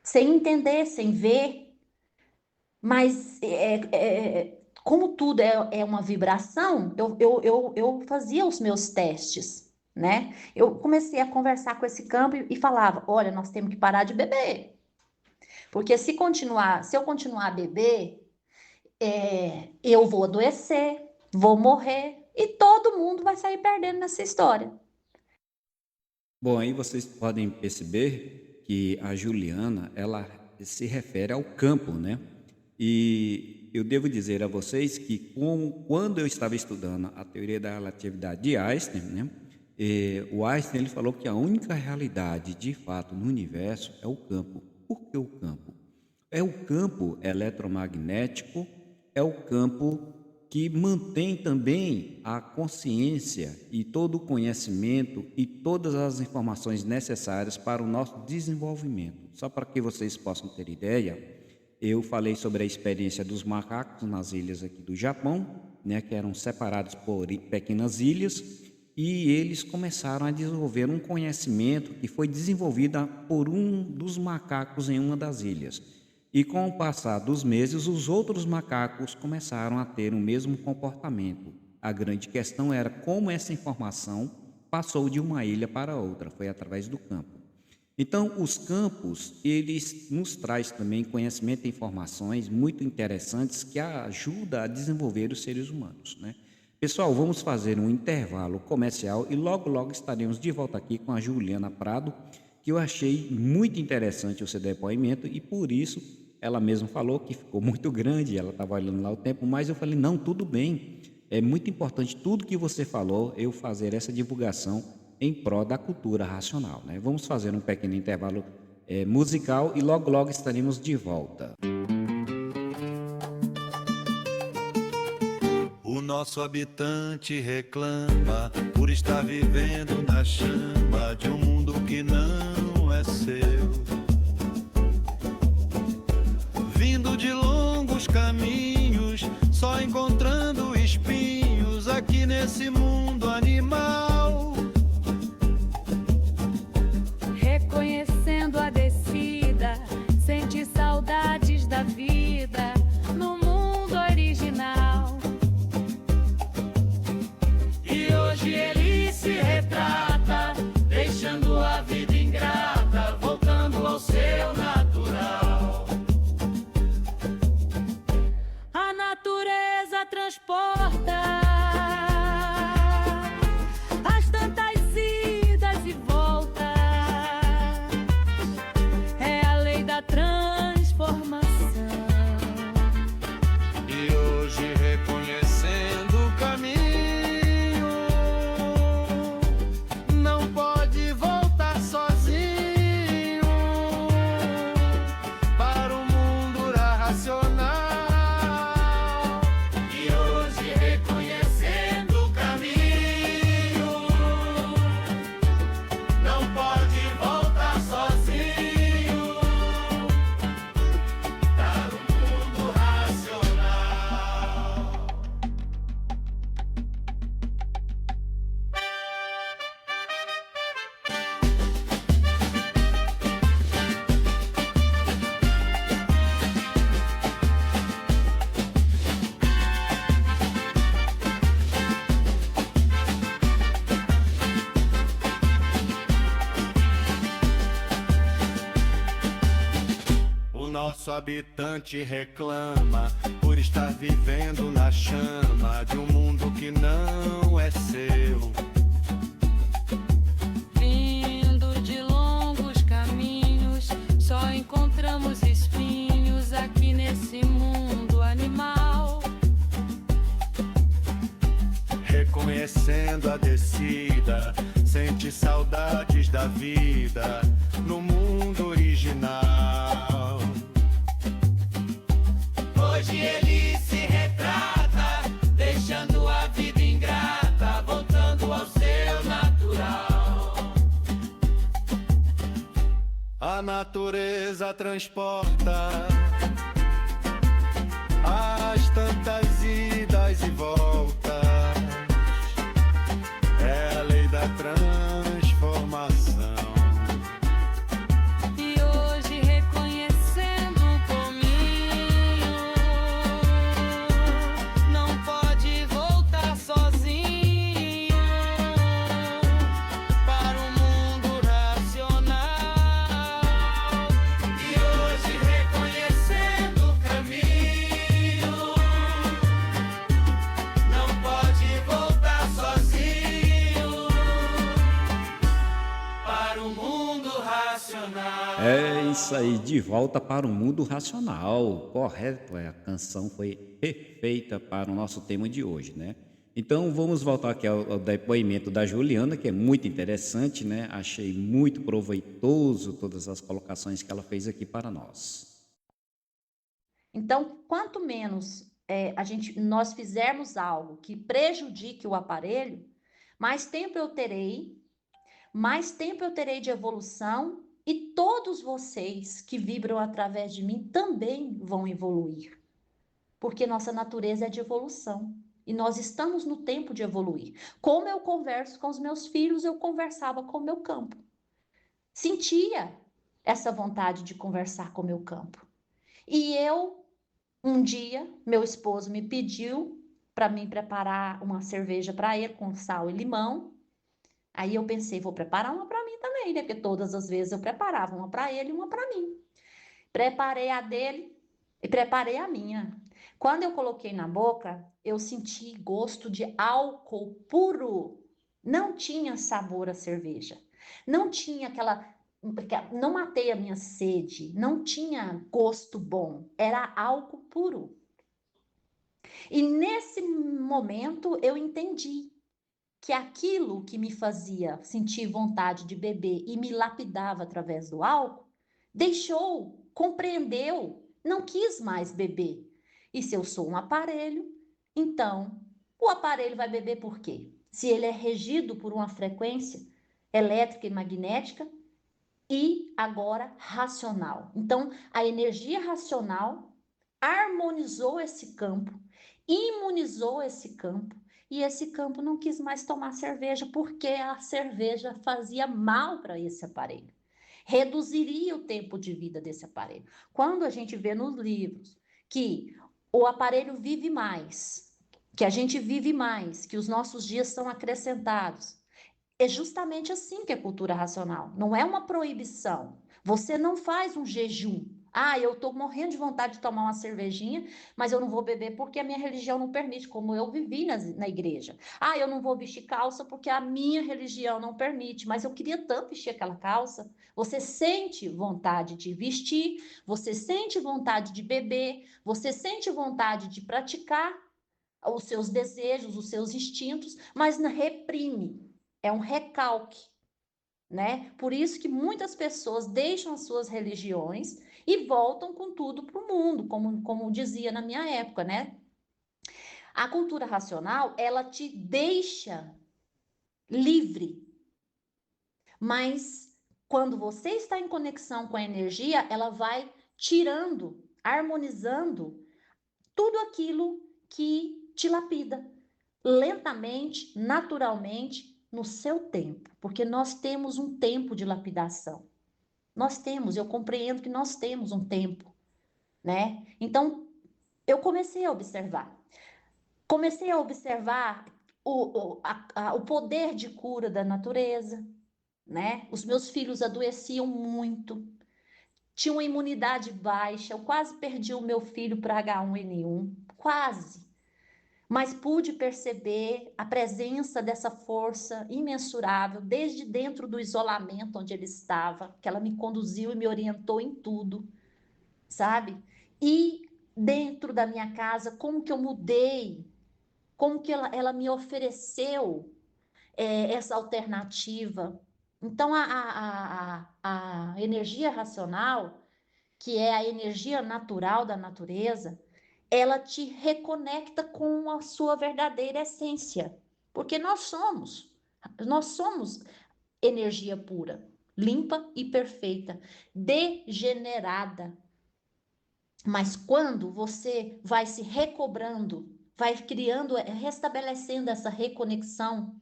Sem entender, sem ver, mas como tudo é uma vibração, eu fazia os meus testes, né? Eu comecei a conversar com esse campo e falava: olha, nós temos que parar de beber, porque se eu continuar a beber, eu vou adoecer, vou morrer e todo mundo vai sair perdendo nessa história. Bom, aí vocês podem perceber que a Juliana, ela se refere ao campo, né? E eu devo dizer a vocês que quando eu estava estudando a teoria da relatividade de Einstein, né? O Einstein ele falou que a única realidade de fato no universo é o campo. Por que o campo? É o campo eletromagnético, é o campo que mantém também a consciência e todo o conhecimento e todas as informações necessárias para o nosso desenvolvimento. Só para que vocês possam ter ideia, eu falei sobre a experiência dos macacos nas ilhas aqui do Japão, né, que eram separados por pequenas ilhas, e eles começaram a desenvolver um conhecimento que foi desenvolvido por um dos macacos em uma das ilhas. E com o passar dos meses, os outros macacos começaram a ter o mesmo comportamento. A grande questão era como essa informação passou de uma ilha para outra, foi através do campo. Então, os campos, eles nos trazem também conhecimento e informações muito interessantes que ajudam a desenvolver os seres humanos, né? Pessoal, vamos fazer um intervalo comercial e logo estaremos de volta aqui com a Juliana Prado, que eu achei muito interessante o seu depoimento e por isso ela mesma falou que ficou muito grande, ela estava olhando lá o tempo, mas eu falei, não, tudo bem, é muito importante tudo que você falou, eu fazer essa divulgação em prol da cultura racional, né? Vamos fazer um pequeno intervalo musical e logo estaremos de volta. O nosso habitante reclama por estar vivendo na chama de um mundo que não é seu. Vindo de longos caminhos, só encontrando espinhos aqui nesse mundo animal. Reconhecendo a descida, sente saudades da vida no mundo original. E hoje ele se retrata, deixando a vida ingrata, voltando ao seu natural. A natureza transporta Nosso habitante reclama por estar vivendo na chama de um mundo que não é seu. Vindo de longos caminhos, só encontramos espinhos aqui nesse mundo animal. Reconhecendo a descida, sente saudades da vida no mundo original. Hoje ele se retrata, deixando a vida ingrata, voltando ao seu natural. A natureza transporta as tantas idas e voltas. É a lei da transformação. E hoje reconhecendo o caminho, não pode voltar sozinho para o mundo racional. E hoje reconhecendo o caminho, não pode voltar sozinho para o mundo racional. É isso aí, de volta para o mundo racional. Correto, a canção foi perfeita para o nosso tema de hoje, né? Então vamos voltar aqui ao depoimento da Juliana, que é muito interessante, né? Achei muito proveitoso todas as colocações que ela fez aqui para nós. Então, quanto menos nós fizermos algo que prejudique o aparelho, mais tempo eu terei de evolução e todos vocês que vibram através de mim também vão evoluir. Porque nossa natureza é de evolução e nós estamos no tempo de evoluir. Como eu converso com os meus filhos, eu conversava com o meu campo. Sentia essa vontade de conversar com o meu campo. E um dia, meu esposo me pediu para mim preparar uma cerveja para ele com sal e limão. Aí eu pensei, vou preparar uma para mim também, né? Porque todas as vezes eu preparava uma para ele e uma para mim. Preparei a dele e preparei a minha. Quando eu coloquei na boca, eu senti gosto de álcool puro. Não tinha sabor a cerveja. Não tinha não matei a minha sede, não tinha gosto bom, era álcool puro. E nesse momento eu entendi que aquilo que me fazia sentir vontade de beber e me lapidava através do álcool, compreendeu, não quis mais beber. E se eu sou um aparelho, então o aparelho vai beber por quê? Se ele é regido por uma frequência elétrica e magnética, e agora racional. Então, a energia racional harmonizou esse campo, imunizou esse campo, e esse campo não quis mais tomar cerveja porque a cerveja fazia mal para esse aparelho. Reduziria o tempo de vida desse aparelho. Quando a gente vê nos livros que o aparelho vive mais, que a gente vive mais, que os nossos dias são acrescentados, é justamente assim que é cultura racional. Não é uma proibição. Você não faz um jejum. Ah, eu estou morrendo de vontade de tomar uma cervejinha, mas eu não vou beber porque a minha religião não permite, como eu vivi na igreja. Ah, eu não vou vestir calça porque a minha religião não permite, mas eu queria tanto vestir aquela calça. Você sente vontade de vestir, você sente vontade de beber, você sente vontade de praticar os seus desejos, os seus instintos, mas reprime. É um recalque, né? Por isso que muitas pessoas deixam as suas religiões e voltam com tudo para o mundo, como dizia na minha época, né? A cultura racional, ela te deixa livre, mas quando você está em conexão com a energia, ela vai tirando, harmonizando tudo aquilo que te lapida, lentamente, naturalmente, no seu tempo, porque nós temos um tempo de lapidação. Eu compreendo que nós temos um tempo, né? Então, eu comecei a observar o poder de cura da natureza, né? Os meus filhos adoeciam muito. tinha uma imunidade baixa, eu quase perdi o meu filho para H1N1, quase. Mas pude perceber a presença dessa força imensurável desde dentro do isolamento onde ele estava, que ela me conduziu e me orientou em tudo, sabe? E dentro da minha casa, como que eu mudei, como que ela me ofereceu essa alternativa. Então, a energia racional, que é a energia natural da natureza, ela te reconecta com a sua verdadeira essência, porque nós somos energia pura, limpa e perfeita, degenerada. Mas quando você vai se recobrando, vai criando, restabelecendo essa reconexão,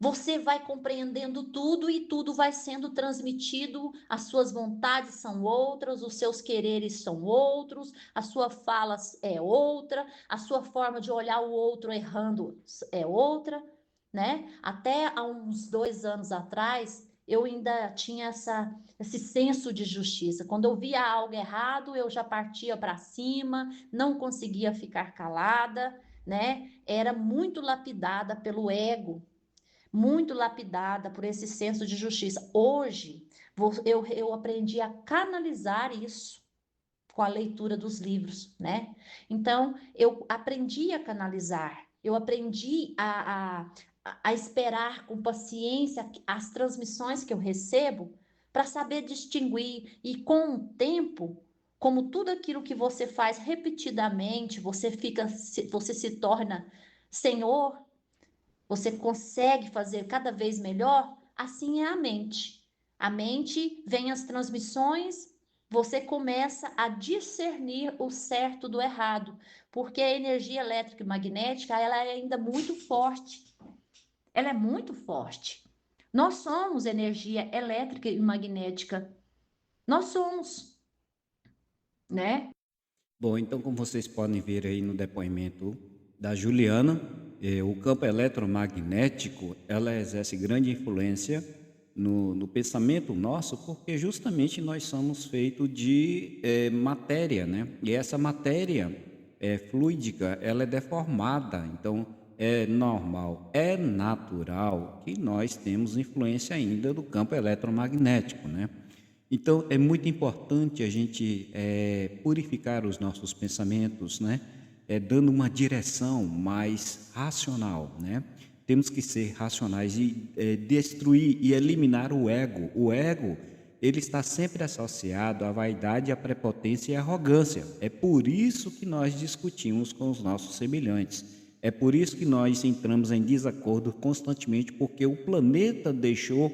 você vai compreendendo tudo e tudo vai sendo transmitido, as suas vontades são outras, os seus quereres são outros, a sua fala é outra, a sua forma de olhar o outro errando é outra, né? Até há uns 2 anos atrás, eu ainda tinha esse senso de justiça. Quando eu via algo errado, eu já partia para cima, não conseguia ficar calada, né? Era muito lapidada pelo ego, muito lapidada por esse senso de justiça. Hoje, eu aprendi a canalizar isso com a leitura dos livros, né? Então, eu aprendi a canalizar, eu aprendi a esperar com paciência as transmissões que eu recebo para saber distinguir. E com o tempo, como tudo aquilo que você faz repetidamente, você se torna senhor, você consegue fazer cada vez melhor, assim é a mente. A mente vem as transmissões, você começa a discernir o certo do errado, porque a energia elétrica e magnética, ela é ainda muito forte. Ela é muito forte. Nós somos energia elétrica e magnética. Nós somos, né? Bom, então como vocês podem ver aí no depoimento da Juliana, o campo eletromagnético, ela exerce grande influência no pensamento nosso, porque justamente nós somos feitos de matéria, né? E essa matéria fluídica, ela é deformada, então é normal, é natural que nós temos influência ainda do campo eletromagnético, né? Então é muito importante a gente purificar os nossos pensamentos, né? Dando uma direção mais racional, né? Temos que ser racionais e destruir e eliminar o ego. O ego, ele está sempre associado à vaidade, à prepotência e à arrogância. É por isso que nós discutimos com os nossos semelhantes. É por isso que nós entramos em desacordo constantemente, porque o planeta deixou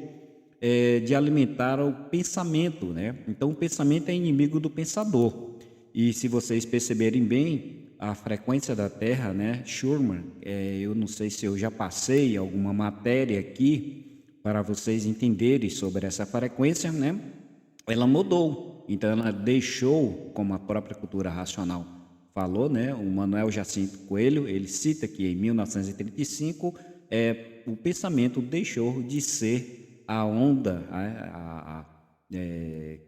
de alimentar o pensamento, né? Então, o pensamento é inimigo do pensador. E se vocês perceberem bem, a frequência da Terra, né, Schumann, eu não sei se eu já passei alguma matéria aqui para vocês entenderem sobre essa frequência, né? Ela mudou, então ela deixou, como a própria cultura racional falou, né? O Manuel Jacinto Coelho, ele cita que em 1935 o pensamento deixou de ser a onda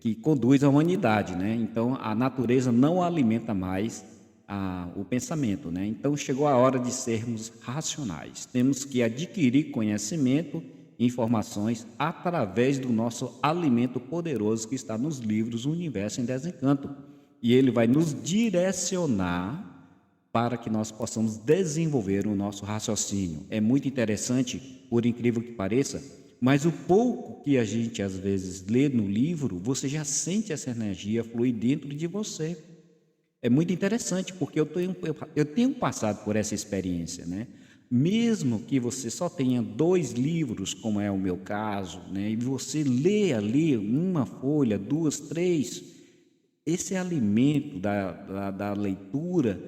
que conduz a humanidade, né? Então a natureza não alimenta mais o pensamento, né? Então chegou a hora de sermos racionais. Temos que adquirir conhecimento e informações através do nosso alimento poderoso que está nos livros O Universo em Desencanto. E ele vai nos direcionar para que nós possamos desenvolver o nosso raciocínio. É muito interessante, por incrível que pareça, mas o pouco que a gente às vezes lê no livro, você já sente essa energia fluir dentro de você. É muito interessante, porque eu tenho passado por essa experiência, né? Mesmo que você só tenha 2 livros, como é o meu caso, né? E você lê ali uma folha, 2, 3, esse alimento da leitura,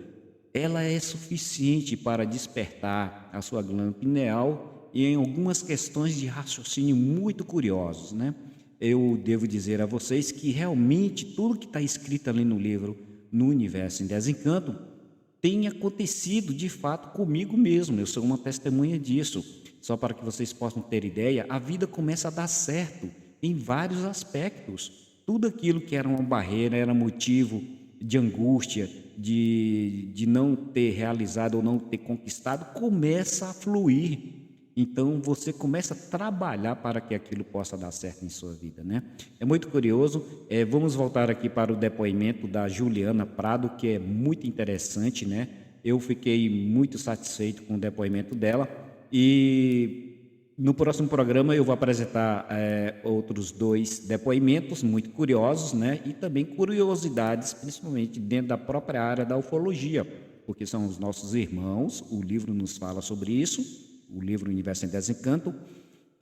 ela é suficiente para despertar a sua glândula pineal e em algumas questões de raciocínio muito curiosos, né? Eu devo dizer a vocês que realmente tudo que está escrito ali no livro No Universo em Desencanto tem acontecido de fato comigo mesmo. Eu sou uma testemunha disso. Só para que vocês possam ter ideia, a vida começa a dar certo em vários aspectos. Tudo aquilo que era uma barreira, era motivo de angústia, de não ter realizado ou não ter conquistado, começa a fluir. Então você começa a trabalhar para que aquilo possa dar certo em sua vida, né? É muito curioso. Vamos voltar aqui para o depoimento da Juliana Prado, que é muito interessante, né? Eu fiquei muito satisfeito com o depoimento dela e no próximo programa eu vou apresentar outros 2 depoimentos muito curiosos, né? E também curiosidades, principalmente dentro da própria área da ufologia, porque são os nossos irmãos, o livro nos fala sobre isso, o livro Universo em Desencanto,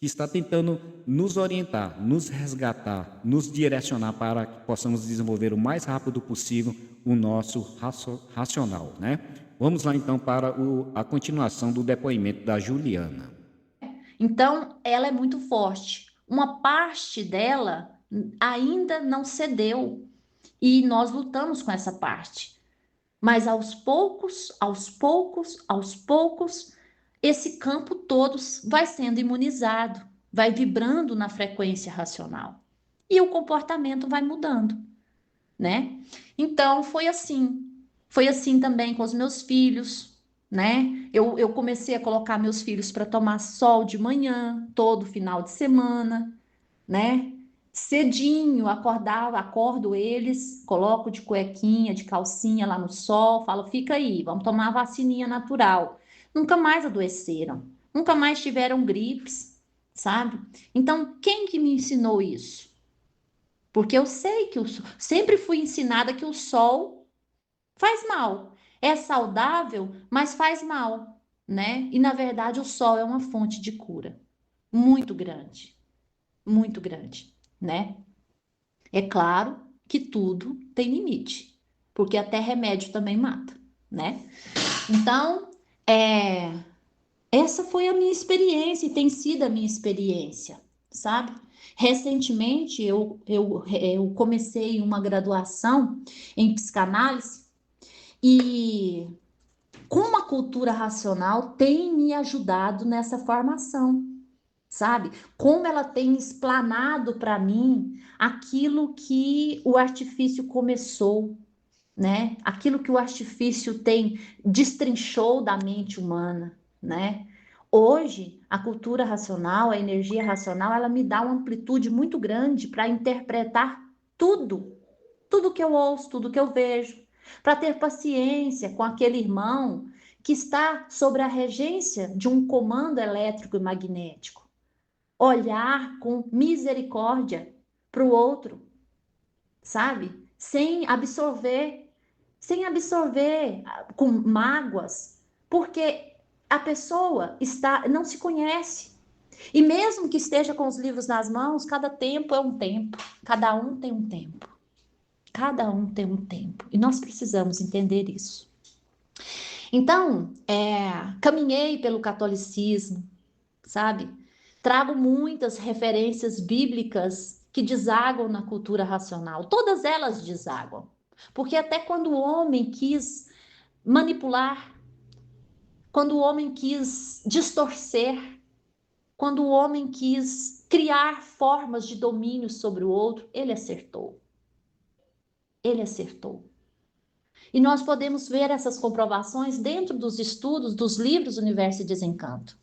que está tentando nos orientar, nos resgatar, nos direcionar para que possamos desenvolver o mais rápido possível o nosso racional, né? Vamos lá então para a continuação do depoimento da Juliana. Então, ela é muito forte. Uma parte dela ainda não cedeu e nós lutamos com essa parte. Mas aos poucos, esse campo todo vai sendo imunizado, vai vibrando na frequência racional e o comportamento vai mudando, né? Então foi assim também com os meus filhos, né? Eu comecei a colocar meus filhos para tomar sol de manhã, todo final de semana, né? Cedinho, acordo eles, coloco de cuequinha, de calcinha lá no sol, falo, fica aí, vamos tomar a vacininha natural. Nunca mais adoeceram, nunca mais tiveram gripes, sabe? Então, quem que me ensinou isso? Porque eu sei que sempre fui ensinada que o sol faz mal. É saudável, mas faz mal, né? E na verdade o sol é uma fonte de cura muito grande, né? É claro que tudo tem limite, porque até remédio também mata, né? Então, essa foi a minha experiência e tem sido a minha experiência, sabe? Recentemente eu comecei uma graduação em psicanálise e como a cultura racional tem me ajudado nessa formação, sabe? Como ela tem explanado para mim aquilo que o artifício começou, né? Aquilo que o artifício destrinchou da mente humana, né? Hoje, a cultura racional, a energia racional, ela me dá uma amplitude muito grande para interpretar tudo que eu ouço, tudo que eu vejo, para ter paciência com aquele irmão que está sobre a regência de um comando elétrico e magnético. Olhar com misericórdia para o outro, sabe? Sem absorver com mágoas, porque a pessoa não se conhece. E mesmo que esteja com os livros nas mãos, cada tempo é um tempo, cada um tem um tempo. Cada um tem um tempo. E nós precisamos entender isso. Então, caminhei pelo catolicismo, sabe? Trago muitas referências bíblicas que desaguam na cultura racional. Todas elas desaguam. Porque até quando o homem quis manipular, quando o homem quis distorcer, quando o homem quis criar formas de domínio sobre o outro, ele acertou. Ele acertou. E nós podemos ver essas comprovações dentro dos estudos dos livros Universo e Desencanto.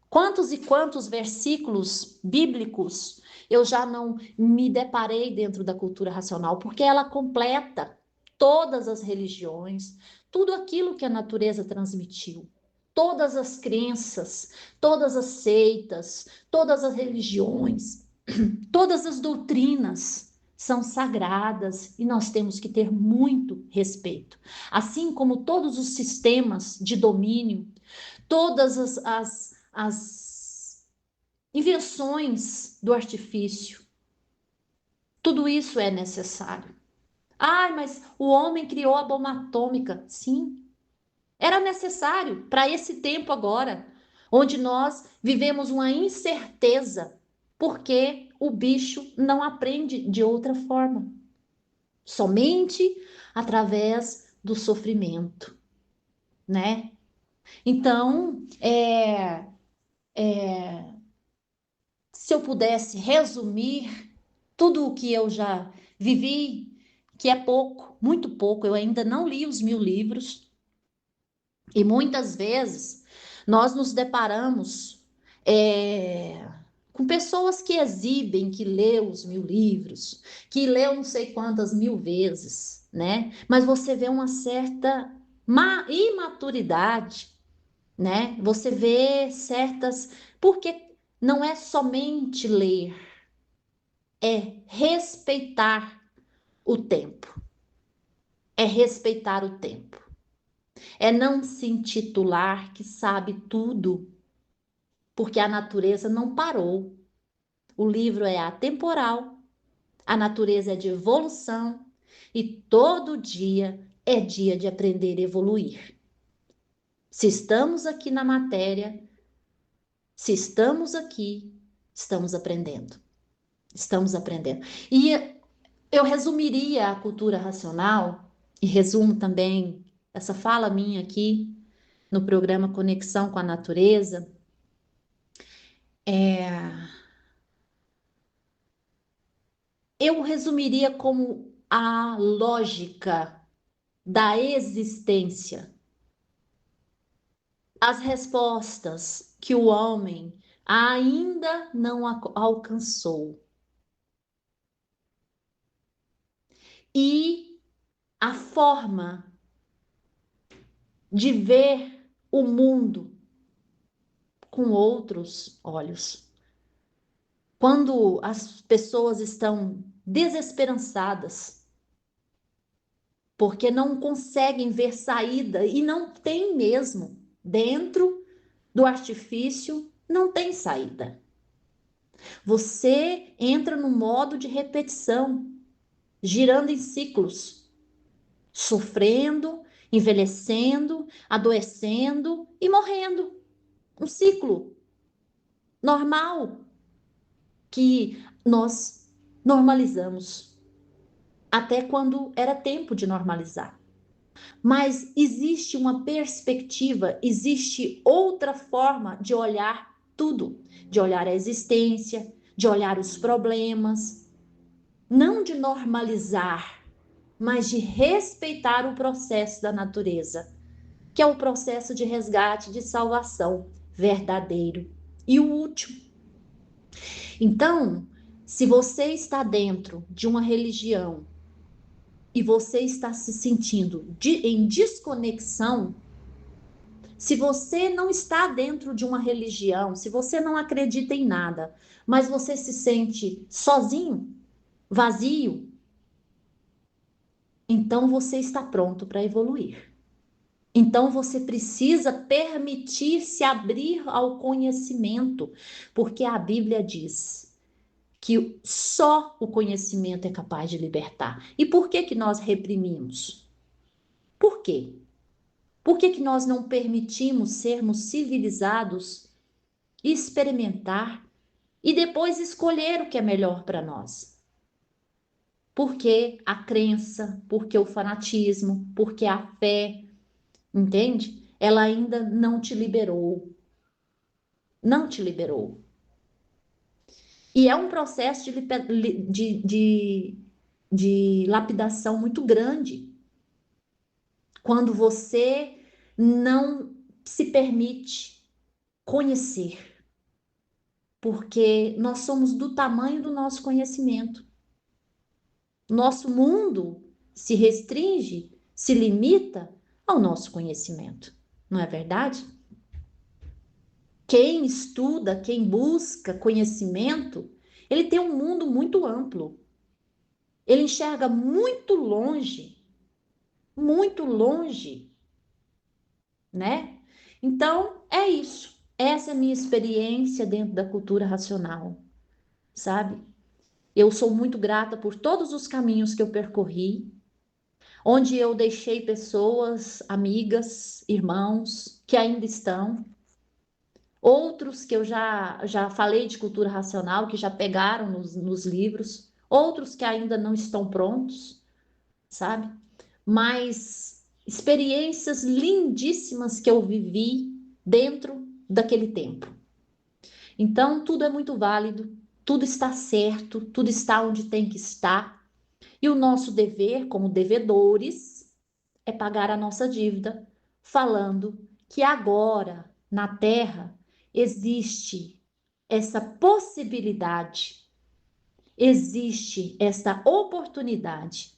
Quantos e quantos versículos bíblicos eu já não me deparei dentro da cultura racional, porque ela completa todas as religiões, tudo aquilo que a natureza transmitiu, todas as crenças, todas as seitas, todas as religiões, todas as doutrinas são sagradas e nós temos que ter muito respeito. Assim como todos os sistemas de domínio, todas as invenções do artifício, tudo isso é necessário. Mas o homem criou a bomba atômica. Sim, era necessário para esse tempo agora, onde nós vivemos uma incerteza, porque o bicho não aprende de outra forma, somente através do sofrimento, né? Então, se eu pudesse resumir tudo o que eu já vivi, que é pouco, muito pouco. Eu ainda não li os 1000 livros. E muitas vezes nós nos deparamos com pessoas que exibem que leu os 1000 livros, que leu não sei quantas 1000 vezes, né? Mas você vê uma certa imaturidade, né? Você vê certas... Porque não é somente ler, é respeitar o tempo. É respeitar o tempo. É não se intitular que sabe tudo, porque a natureza não parou. O livro é atemporal, a natureza é de evolução e todo dia é dia de aprender e evoluir. Se estamos aqui na matéria, se estamos aqui, estamos aprendendo. Estamos aprendendo. E eu resumiria a cultura racional, e resumo também essa fala minha aqui no programa Conexão com a Natureza, eu resumiria como a lógica da existência. As respostas que o homem ainda não alcançou. E a forma de ver o mundo com outros olhos. Quando as pessoas estão desesperançadas, porque não conseguem ver saída, e não tem mesmo, dentro do artifício, não tem saída. Você entra no modo de repetição, girando em ciclos, sofrendo, envelhecendo, adoecendo e morrendo. Um ciclo normal que nós normalizamos até quando era tempo de normalizar. Mas existe uma perspectiva, existe outra forma de olhar tudo, de olhar a existência, de olhar os problemas, não de normalizar, mas de respeitar o processo da natureza, que é o processo de resgate, de salvação verdadeiro e o último. Então, se você está dentro de uma religião e você está se sentindo em desconexão, se você não está dentro de uma religião, se você não acredita em nada, mas você se sente sozinho, vazio, então você está pronto para evoluir. Então você precisa permitir-se abrir ao conhecimento, porque a Bíblia diz que só o conhecimento é capaz de libertar. E por que nós reprimimos? Por quê? Por que nós não permitimos sermos civilizados, experimentar e depois escolher o que é melhor para nós? Porque a crença, porque o fanatismo, porque a fé, entende? Ela ainda não te liberou. Não te liberou. E é um processo de lapidação muito grande. Quando você não se permite conhecer. Porque nós somos do tamanho do nosso conhecimento. Nosso mundo se restringe, se limita ao nosso conhecimento. Não é verdade? Quem estuda, quem busca conhecimento, ele tem um mundo muito amplo. Ele enxerga muito longe, né? Então, é isso. Essa é a minha experiência dentro da cultura racional, sabe? Eu sou muito grata por todos os caminhos que eu percorri, onde eu deixei pessoas, amigas, irmãos, que ainda estão, outros que eu já falei de cultura racional, que já pegaram nos livros, outros que ainda não estão prontos, sabe? Mas experiências lindíssimas que eu vivi dentro daquele tempo. Então, tudo é muito válido, tudo está certo, tudo está onde tem que estar. E o nosso dever, como devedores, é pagar a nossa dívida, falando que agora, na Terra, existe essa possibilidade, existe essa oportunidade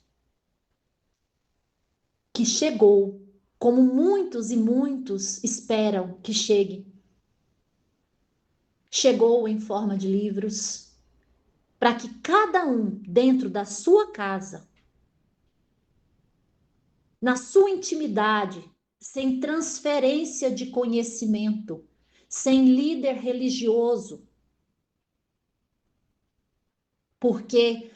que chegou, como muitos e muitos esperam que chegue. Chegou em forma de livros, para que cada um, dentro da sua casa, na sua intimidade, sem transferência de conhecimento, sem líder religioso, porque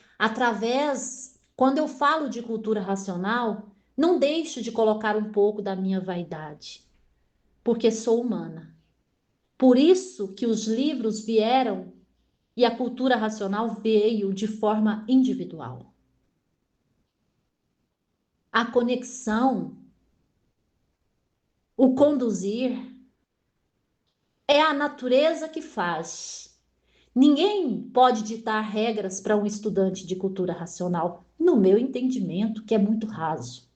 quando eu falo de cultura racional, não deixo de colocar um pouco da minha vaidade, porque sou humana. Por isso que os livros vieram e a cultura racional veio de forma individual. A conexão, o conduzir, é a natureza que faz. Ninguém pode ditar regras para um estudante de cultura racional, no meu entendimento, que é muito raso.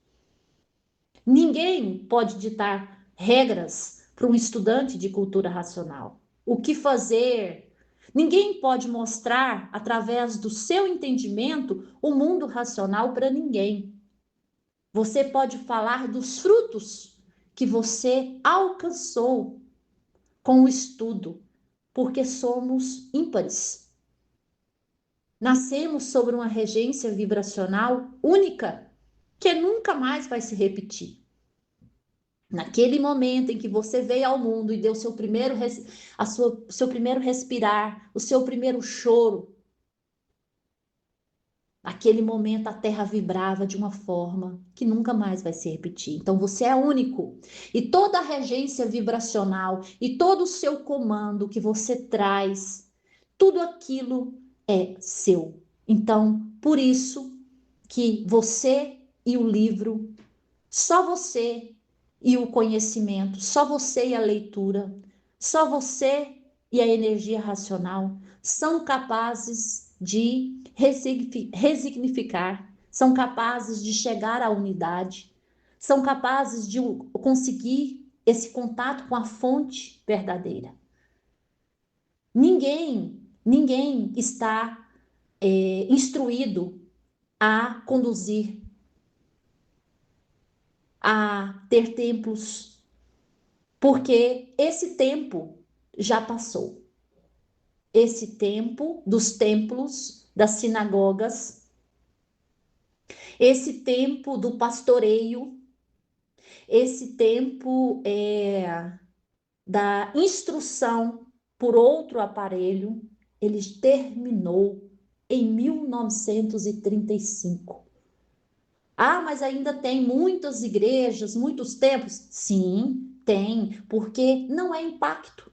Ninguém pode ditar regras para um estudante de cultura racional. O que fazer? Ninguém pode mostrar, através do seu entendimento, o mundo racional para ninguém. Você pode falar dos frutos que você alcançou com o estudo, porque somos ímpares. Nascemos sobre uma regência vibracional única, que nunca mais vai se repetir. Naquele momento em que você veio ao mundo e deu seu primeiro respirar, o seu primeiro choro, naquele momento a Terra vibrava de uma forma que nunca mais vai se repetir. Então você é único. E toda a regência vibracional e todo o seu comando que você traz, tudo aquilo é seu. Então, por isso que você e o livro, só você e o conhecimento, só você e a leitura, só você e a energia racional são capazes de resignificar, são capazes de chegar à unidade, são capazes de conseguir esse contato com a fonte verdadeira. Ninguém está instruído a conduzir, a ter templos, porque esse tempo já passou. Esse tempo dos templos, das sinagogas, esse tempo do pastoreio, esse tempo da instrução por outro aparelho, ele terminou em 1935. Ah, mas ainda tem muitas igrejas, muitos templos? Sim, tem, porque não é impacto.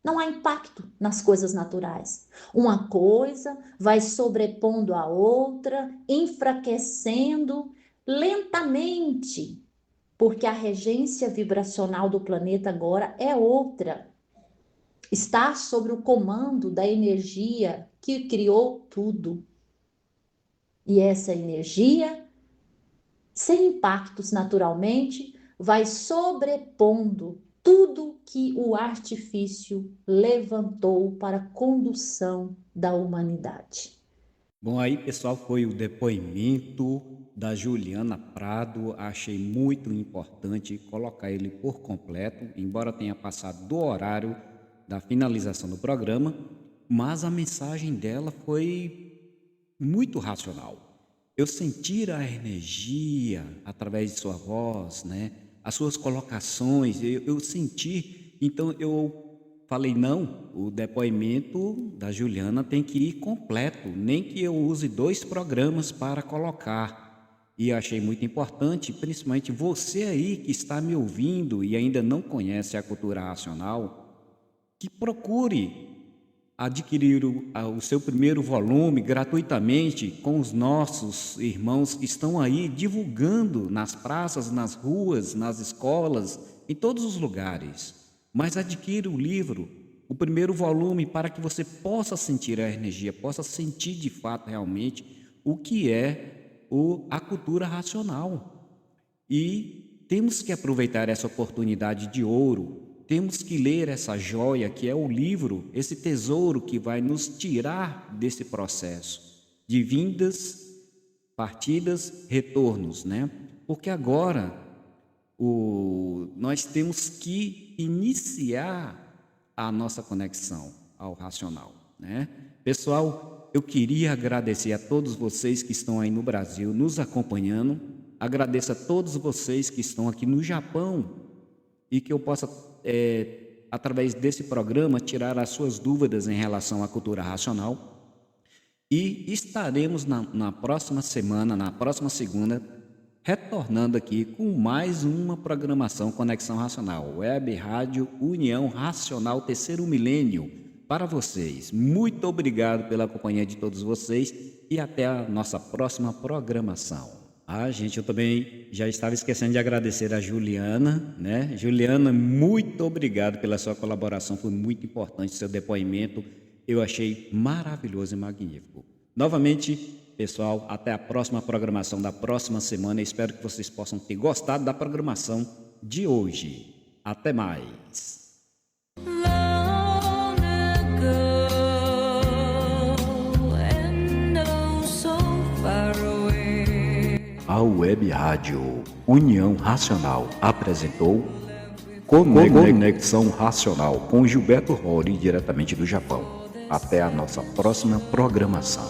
Não há impacto nas coisas naturais. Uma coisa vai sobrepondo a outra, enfraquecendo lentamente, porque a regência vibracional do planeta agora é outra. Está sob o comando da energia que criou tudo. E essa energia, sem impactos naturalmente, vai sobrepondo tudo que o artifício levantou para a condução da humanidade. Bom, aí, pessoal, foi o depoimento da Juliana Prado. Achei muito importante colocar ele por completo, embora tenha passado do horário da finalização do programa, mas a mensagem dela foi muito racional. Eu senti a energia através de sua voz, né? As suas colocações, eu senti, então eu falei, não, o depoimento da Juliana tem que ir completo, nem que eu use 2 programas para colocar. E achei muito importante, principalmente você aí que está me ouvindo e ainda não conhece a cultura racional, que procure adquirir o seu primeiro volume gratuitamente com os nossos irmãos que estão aí divulgando nas praças, nas ruas, nas escolas, em todos os lugares. Mas adquira o livro, o primeiro volume para que você possa sentir a energia, possa sentir de fato realmente o que é a cultura racional. E temos que aproveitar essa oportunidade de ouro, temos que ler essa joia que é o livro, esse tesouro que vai nos tirar desse processo de vindas, partidas, retornos, né? Porque agora nós temos que iniciar a nossa conexão ao racional, né? Pessoal, eu queria agradecer a todos vocês que estão aí no Brasil nos acompanhando, agradeço a todos vocês que estão aqui no Japão e que eu possa, através desse programa, tirar as suas dúvidas em relação à cultura racional. E estaremos na próxima semana, na próxima segunda, retornando aqui com mais uma programação Conexão Racional, Web Rádio União Racional Terceiro Milênio, para vocês. Muito obrigado pela companhia de todos vocês e até a nossa próxima programação. Gente, eu também já estava esquecendo de agradecer a Juliana, né? Juliana, muito obrigado pela sua colaboração, foi muito importante seu depoimento, eu achei maravilhoso e magnífico. Novamente, pessoal, até a próxima programação da próxima semana. Espero que vocês possam ter gostado da programação de hoje. Até mais. A Web Rádio União Racional apresentou Conexão Racional com Gilberto Rory, diretamente do Japão. Até a nossa próxima programação.